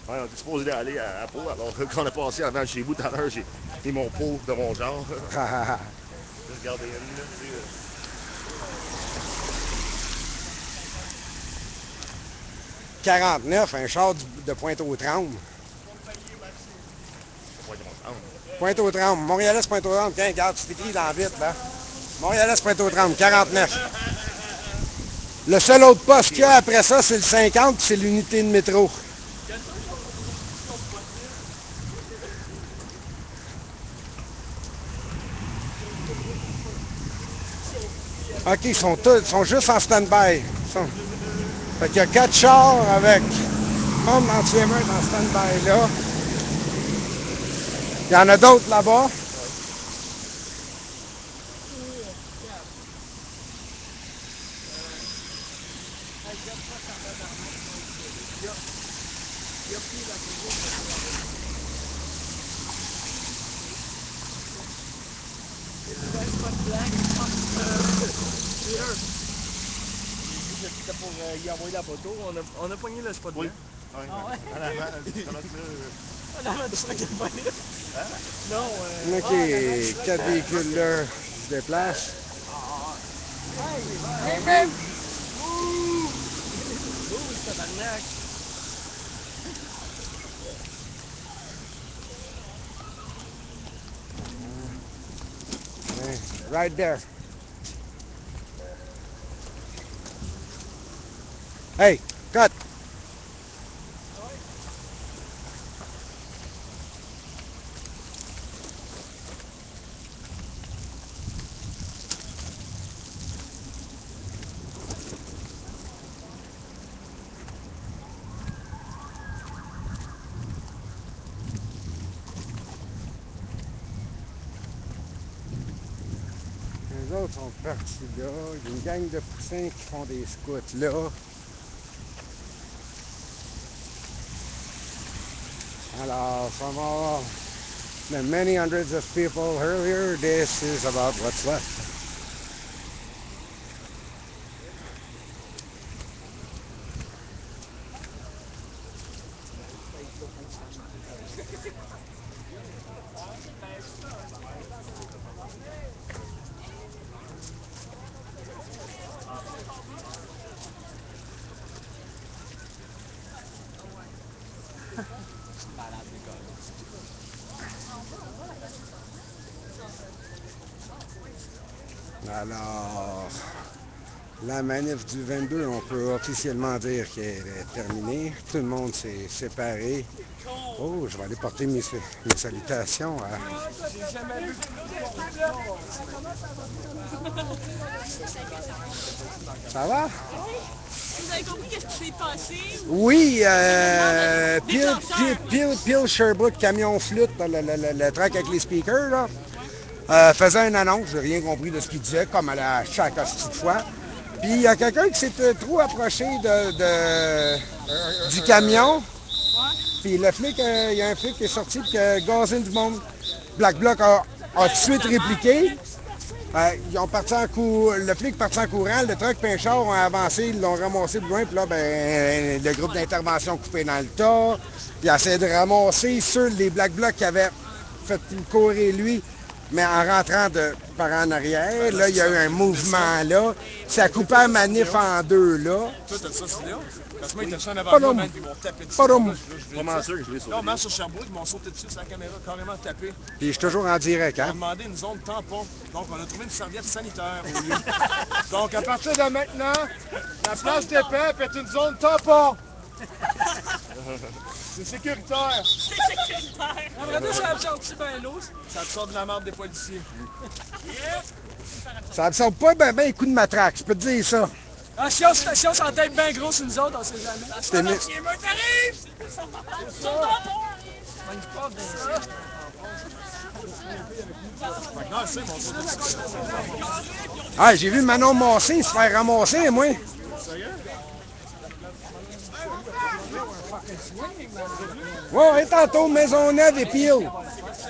Speaker 8: Ouais, on était supposé d'aller à Pau, alors quand on est passé avant chez vous tout à l'heure, j'ai mis mon pot de mon genre. Juste garder une minute, tu sais.
Speaker 1: 49, un char de Pointe-aux-Trembles. Pointe-aux-Trembles. Montréalais, Pointe-aux-Trembles. Tiens, regarde, c'est écrit dans la vitre, là. Montréalais, Pointe-aux-Trembles, 49. Le seul autre poste qu'il y a après ça, c'est le 50, puis c'est l'unité de métro. OK, ils sont juste en stand-by. Fait qu'il y a 4 chars avec monde entier dans stand-by là. Il y en a d'autres là-bas.
Speaker 7: C'était pour y envoyer la photo. On a pogné le spot blanc.
Speaker 8: Ouais. En avant,
Speaker 7: On avait du truc de police.
Speaker 8: Hein?
Speaker 7: Non,
Speaker 1: OK, 4 véhicules là se déplacent.
Speaker 7: Hey, Ouh, tabarnak.
Speaker 1: Right there. Hey, cut! Les autres sont partis là. Il y a une gang de poussins qui font des scouts là. Alors, from many hundreds of people earlier, this is about what's left.
Speaker 3: C'est malade, les gars.
Speaker 1: Alors, la manif du 22, on peut officiellement dire qu'elle est terminée. Tout le monde s'est séparé. Oh, je vais aller porter mes salutations à...
Speaker 7: J'ai jamais vu.
Speaker 1: Ça va?
Speaker 6: Vous avez compris qu'est-ce qui s'est passé?
Speaker 1: Oui, Peel Sherbrooke, camion flûte, le truck avec les speakers, là, faisait une annonce, j'ai rien compris de ce qu'il disait, comme à chaque hostie de fois. Puis il y a quelqu'un qui s'est trop approché du camion. Puis le flic, il y a un flic qui est sorti et qui a gazé du monde. Black Bloc a tout de suite répliqué. Ils ont parti le flic est parti en courant, le truck et un char ont avancé, ils l'ont ramassé plus loin, puis là, ben, le groupe d'intervention coupé dans le tas. Il a essayé de ramasser les Black Blocs qui avaient fait courir lui, mais en rentrant par en arrière. Là, il y a eu un mouvement là. Ça a coupé la manif en deux là.
Speaker 7: Toi, t'as ça, c'est là? Parce que moi, ils étaient en
Speaker 1: Pas
Speaker 7: avant de moi,
Speaker 1: d'homme.
Speaker 7: man, puis ils m'ont tapé dessus.
Speaker 1: Pas d'homme.
Speaker 7: Là, je
Speaker 8: Pas mal sûr que je l'ai
Speaker 7: Là, on
Speaker 8: sauvé.
Speaker 7: marche sur Sherbrooke, ils m'ont sauté dessus sur la caméra, carrément tapé.
Speaker 1: Puis je suis toujours en direct,
Speaker 7: Ils ont
Speaker 1: hein?
Speaker 7: demandé une zone tampon. Donc, on a trouvé une serviette sanitaire au lieu. Donc, à partir de maintenant, la place des Pepes est une zone tampon. C'est sécuritaire.
Speaker 3: Après ça absorbe-tu bien l'eau?
Speaker 7: Ça te sort de la marde des policiers.
Speaker 1: Ça absorbe pas ben les coups de matraque, je peux te dire ça.
Speaker 3: Ah, si on s'entête bien gros sur nous autres, on sait jamais.
Speaker 1: C'était mieux.
Speaker 7: Non, c'est mon sauté dessus.
Speaker 1: Ah, j'ai vu Manon Massé se faire ramasser, moi. Ouais, tantôt, Maisonneuve et Peel.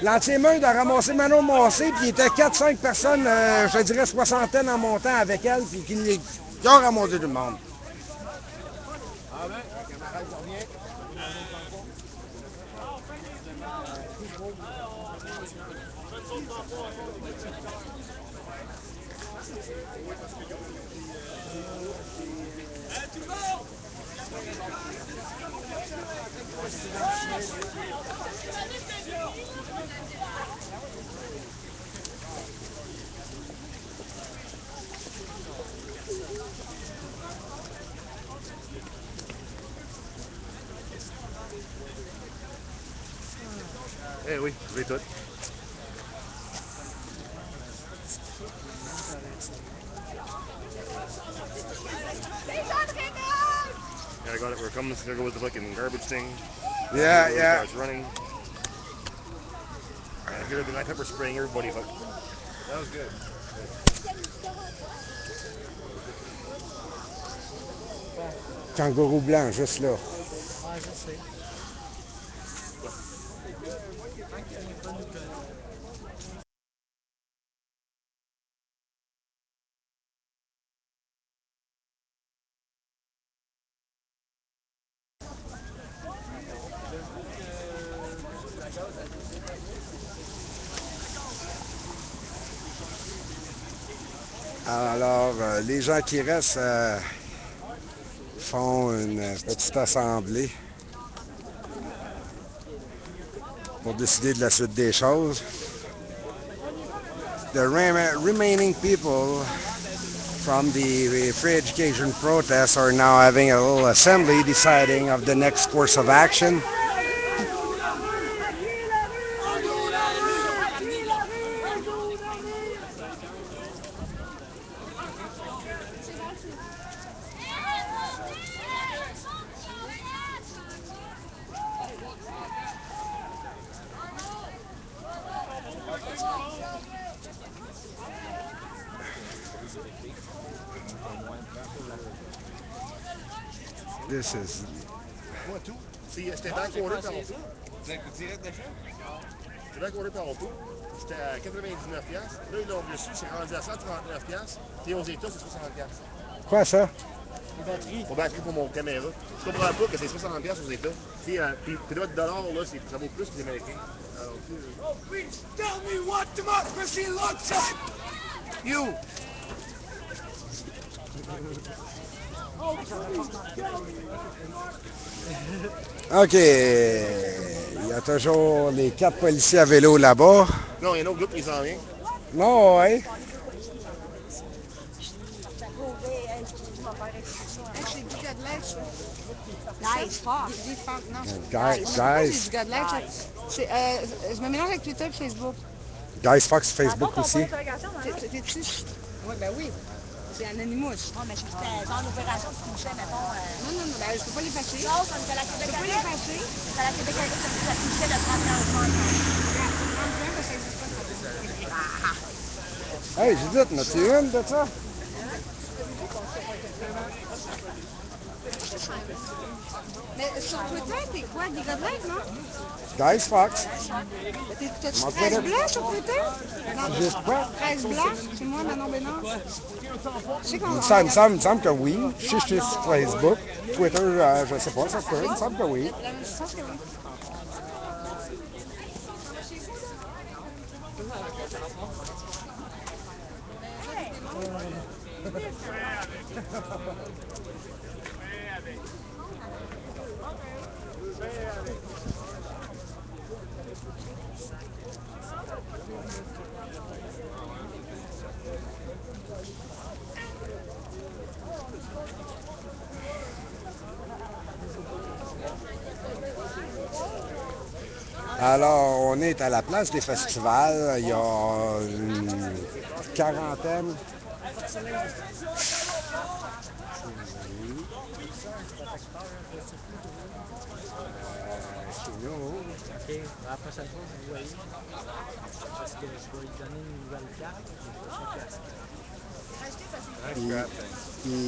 Speaker 1: L'anti-meute a ramassé Manon Massé, puis il était 4-5 personnes, je dirais soixantaine en montant avec elle, puis qui ont ramassé tout le monde.
Speaker 7: Ah ben, un camarade qui revient.
Speaker 8: Eh oui, je vais tout. Yeah, I got it where it comes. There goes the fucking garbage thing.
Speaker 1: Yeah,
Speaker 8: It
Speaker 1: yeah.
Speaker 8: starts running. I hear the pepper spraying everybody. Fuck. That was good.
Speaker 4: Quoi?
Speaker 1: Kangourou blanc, juste là.
Speaker 4: Ouais, je sais. Tant qu'il vient pas nous gonner.
Speaker 1: Alors, les gens qui restent font une petite assemblée pour décider de la suite des choses. The remaining people from the free education protests are now having a little assembly deciding of the next course of action. This is...
Speaker 8: Moi, tout. C'était backorder par auto. Direct d'achat? C'était backorder par auto. C'était à 99$. Là, ils l'ont reçu, c'est rendu à 139$. Puis aux États, c'est 60$.
Speaker 1: Quoi ça?
Speaker 4: Les batteries.
Speaker 8: Mon batterie pour mon caméra. Je comprends pas que c'est 60$ aux États. Puis là, de dollars, là, ça vaut plus que les Américains. Alors,
Speaker 2: Oh, please tell me what democracy looks like!
Speaker 8: you!
Speaker 1: OK. Il y a toujours les 4 policiers à vélo là-bas.
Speaker 8: Non, il y a un autre groupe qui s'en vient.
Speaker 1: Non, ouais.
Speaker 6: C'est Guy Godlet, ça. Guys Fox. Guy Fox, non.
Speaker 1: Guys.
Speaker 6: Je me mélange avec Twitter et Facebook.
Speaker 1: Guys Fox Facebook aussi.
Speaker 6: T'es-tu? Oui, ben oui. C'est Anonymous. Non, mais c'était genre l'opération qui touchait, mettons. Non, ben, je peux pas l'effacer. Non, comme que la Québec. Je peux pas l'effacer. C'est la Québec avec ça touchait le 31 juin. 31, parce que ça existe pas.
Speaker 1: Hey, Judith, n'as-tu une de ça?
Speaker 6: Mais sur Twitter, t'es quoi? Guy Godlet, non?
Speaker 1: Guys Fox.
Speaker 6: T'as-tu
Speaker 1: Mon
Speaker 6: 13
Speaker 1: Twitter.
Speaker 6: blancs sur Twitter? Non.
Speaker 1: Juste quoi?
Speaker 6: 13 blancs? C'est moi, Manon Bénard. Je sais qu'on
Speaker 1: Il me semble que oui. Je sais que je suis sur Facebook. Twitter, je sais pas, ça se peut. Il me semble que oui.
Speaker 6: Je pense que oui.
Speaker 1: Alors, on est à la place des festivals. Il y a une quarantaine. Chez nous.
Speaker 4: OK. La prochaine fois, vous voyez. Parce que je vais lui donner une nouvelle carte. J'ai pas sa casquette.
Speaker 1: Puis,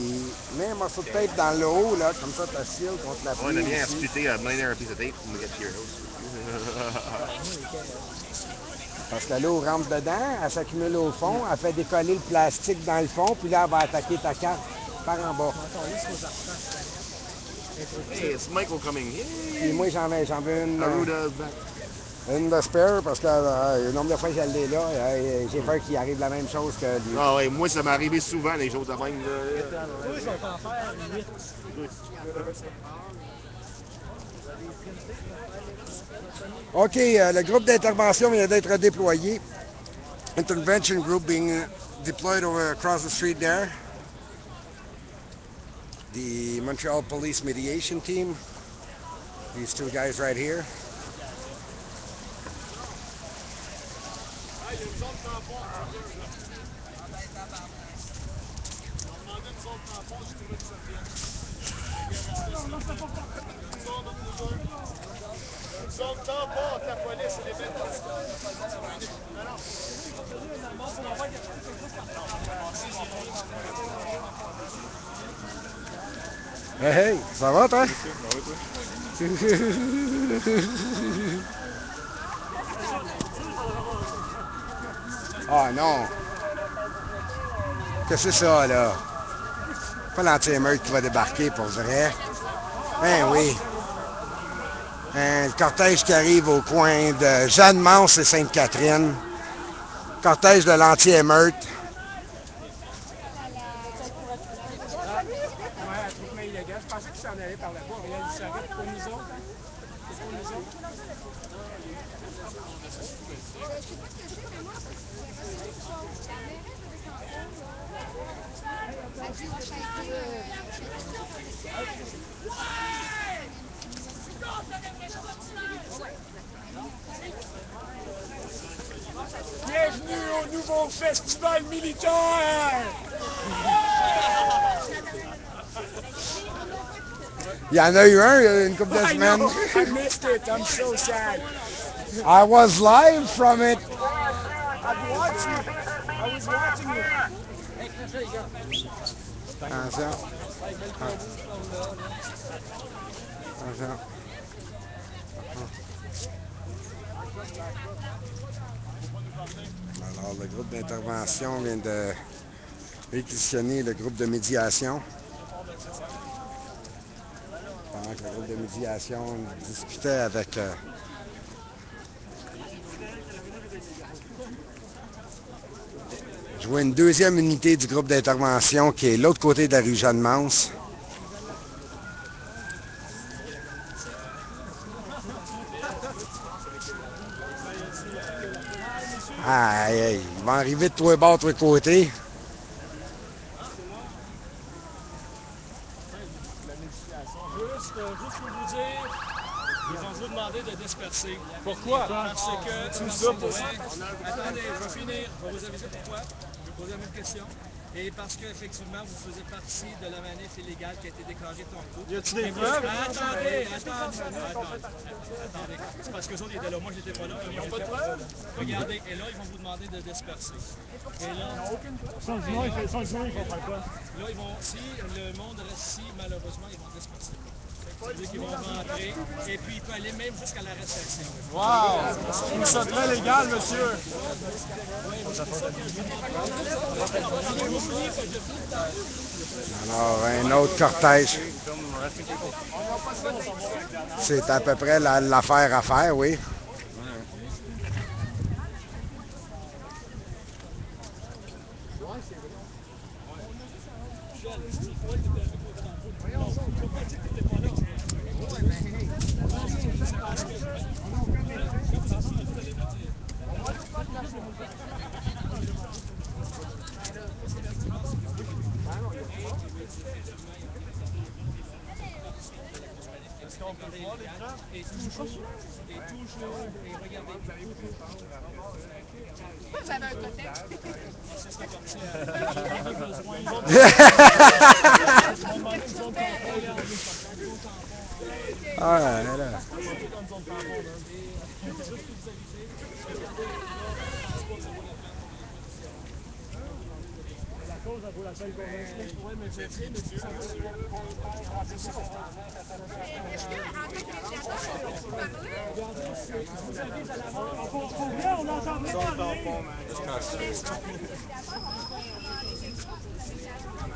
Speaker 1: mets un morceau de tape dans le haut, là, comme ça, tu seal contre la
Speaker 8: On a
Speaker 1: pluie
Speaker 8: bien à
Speaker 1: ici.
Speaker 8: splitter à mener un piece of tape when we get to your house.
Speaker 4: Moi, les carrés.
Speaker 1: Parce que l'eau rentre dedans, elle s'accumule au fond, elle fait décoller le plastique dans le fond, puis là, elle va attaquer ta carte par en bas.
Speaker 4: Encore là, il faut que je refasse la carte.
Speaker 8: Hey, it's Michael coming.
Speaker 1: Puis
Speaker 8: Yay!
Speaker 1: moi, j'en veux une.
Speaker 8: Aruda's back.
Speaker 1: Une de spare, parce que le nombre de fois que j'allais là, j'ai peur qu'il arrive la même chose que lui.
Speaker 8: Ah ouais, moi, ça m'est arrivé souvent, les jours de même.
Speaker 4: Eux, ils sont en faire 8.
Speaker 1: OK, le groupe d'intervention vient d'être déployé. Intervention group being deployed over across the street there. The Montreal Police Mediation Team. These two guys right here.
Speaker 2: Il y a une zone tampon entre deux, là. Ils ont demandé une zone tampon, j'ai trouvé une serviette. Il est resté ça. Une zone entre nous deux. Une zone tampon entre la police et les médias. Non, non.
Speaker 1: Hey, hey, ça va, toi? Ah non! Qu'est-ce que c'est ça, là? Pas l'anti-émeute qui va débarquer, pour vrai. Ben oui. Le cortège qui arrive au coin de Jeanne-Mance et Sainte-Catherine. Cortège de l'anti-émeute.
Speaker 4: Ouais, attroupement illégal. Je pensais qu'ils s'en allaient par là-bas. On réalise ça pour nous autres. Hein? C'est pour nous autres.
Speaker 6: Je sais pas ce que c'est, mais moi, c'est vraiment une chose. La mairesse de Bécancour, là, a dit que ça a été
Speaker 2: Bienvenue au nouveau festival militaire!
Speaker 1: Il y en a eu un il y a une couple de
Speaker 2: I
Speaker 1: semaines.
Speaker 2: know, I missed it, I'm so sad.
Speaker 1: I was live from it.
Speaker 2: I was watching it.
Speaker 1: Attention. Attention. Alors, le groupe d'intervention vient de réquisitionner le groupe de médiation. Pendant que le groupe de médiation discutait avec je vois une deuxième unité du groupe d'intervention qui est de l'autre côté de la rue Jeanne-Mance. Aïe, aïe, ils vont arriver de tous les bords, de tous les côtés.
Speaker 7: Juste pour vous dire, ils vont vous demander de disperser.
Speaker 2: Pourquoi?
Speaker 7: Parce que...
Speaker 2: Tout ça pour ça?
Speaker 7: Attendez, je vais finir. Je vais vous aviser pourquoi. Je vais poser la même question. Et parce qu'effectivement, vous faisiez partie de la manif illégale qui a été déclarée tantôt.
Speaker 2: Y a-tu des preuves?
Speaker 7: Attendez. C'est parce que eux autres, ils étaient là. Moi, j'étais pas là. Ils n'ont pas de preuves. Regardez, et là, ils vont vous demander de disperser. Et là...
Speaker 2: Sinon, ils vont faire quoi?
Speaker 7: Là, ils vont... Si le monde reste ici, malheureusement, ils vont disperser. C'est-à-dire qu'ils vont rentrer et puis il peut aller même jusqu'à l'arrestation.
Speaker 2: Wow! Je trouve ça très légal, monsieur.
Speaker 1: Alors, un autre cortège. C'est à peu près l'affaire à faire, oui.
Speaker 7: Est-ce qu'on peut voir les preuves? Et toujours, et regardez,
Speaker 6: Pourquoi vous avez un contexte?
Speaker 7: ça serait parti
Speaker 1: Ah, là.
Speaker 2: La cause, elle vaut la peine qu'on ait.
Speaker 7: Oui, mais je sais, mais c'est ça.
Speaker 6: Est-ce que en tant que médiateur, on peut parler?
Speaker 2: Vous avez à la mort. Pour vrai, on n'entend pas parler.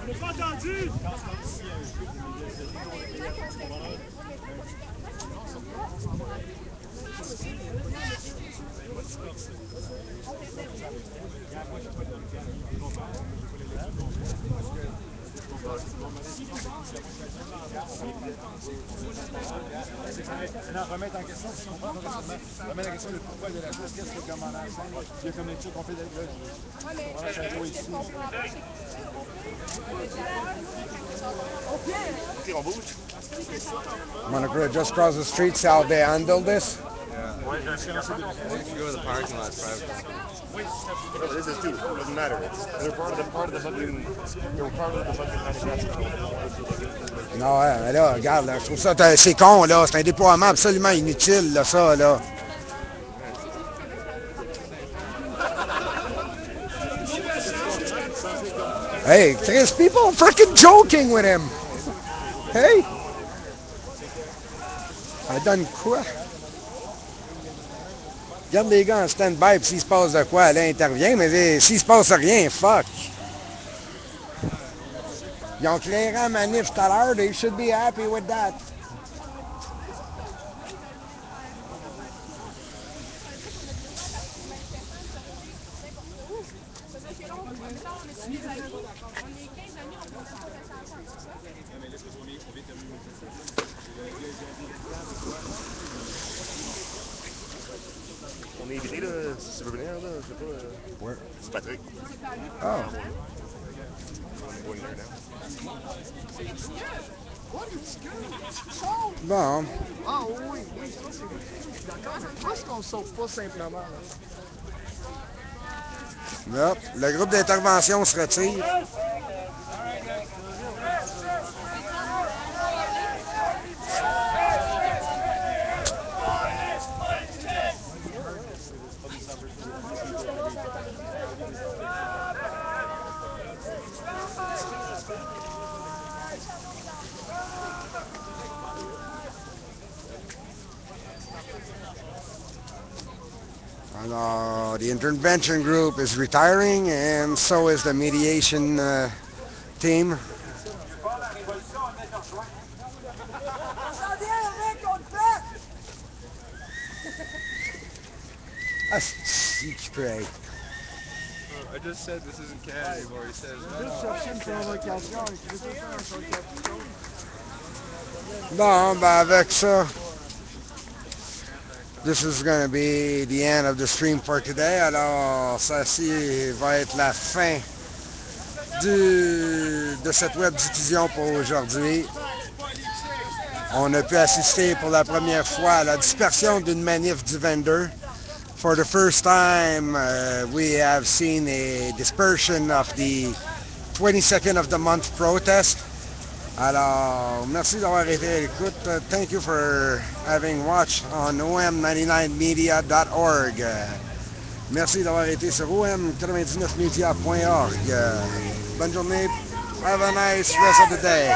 Speaker 2: On n'a pas entendu.
Speaker 8: Non, remettre en question, si je comprends seulement, remettre en question le pourquoi de la chose, qu'est-ce que comme en scène, il y a comme lecture qu'on fait de là. OK, on bouge.
Speaker 1: I'm gonna just cross the street, see how they handle this.
Speaker 8: Ouais, j'ai un silence de
Speaker 5: If you go to the parking lot, it's private.
Speaker 8: No, this is too. It doesn't matter. They're part of the fucking. They're part of the fucking manufacturing.
Speaker 1: Non, ouais, mais là, regarde, là, je trouve ça, c'est con, là. C'est un déploiement absolument inutile, là, ça, là. Hey, Chris, people are freaking joking with him. Hey! Elle donne quoi? Regarde les gars en stand-by, puis s'il se passe de quoi, elle intervient, mais s'il se passe rien, fuck. Ils ont clairé un manif tout à l'heure, they should be happy with that.
Speaker 8: On est invité, là, si tu veux venir, là, je sais pas.
Speaker 1: Ouais.
Speaker 8: C'est Patrick.
Speaker 1: Ah. Bon.
Speaker 2: Ah oui, oui, ça c'est vrai. Je suis d'accord, mais pourquoi est-ce qu'on ne sauve pas simplement? Là?
Speaker 1: Yep. Le groupe d'intervention se retire. The intervention group is retiring, and so is the mediation team. Ah, si qui peut être.
Speaker 5: I just said this isn't Canada anymore. He says,
Speaker 2: Juste chercher une provocation et Chris faire encore quelque chose.
Speaker 1: Bon, ben avec ça, this is going to be the end of the stream for today. Alors, ça ci va être la fin de cette web diffusion pour aujourd'hui. On a pu assister pour la première fois à la dispersion d'une manif du 22. For the first time, we have seen a dispersion of the 22nd of the month protest. Alors, merci d'avoir été à l'écoute. Thank you for having watched on om99media.org. Merci d'avoir été sur om99media.org. Bonne journée. Have a nice rest of the day.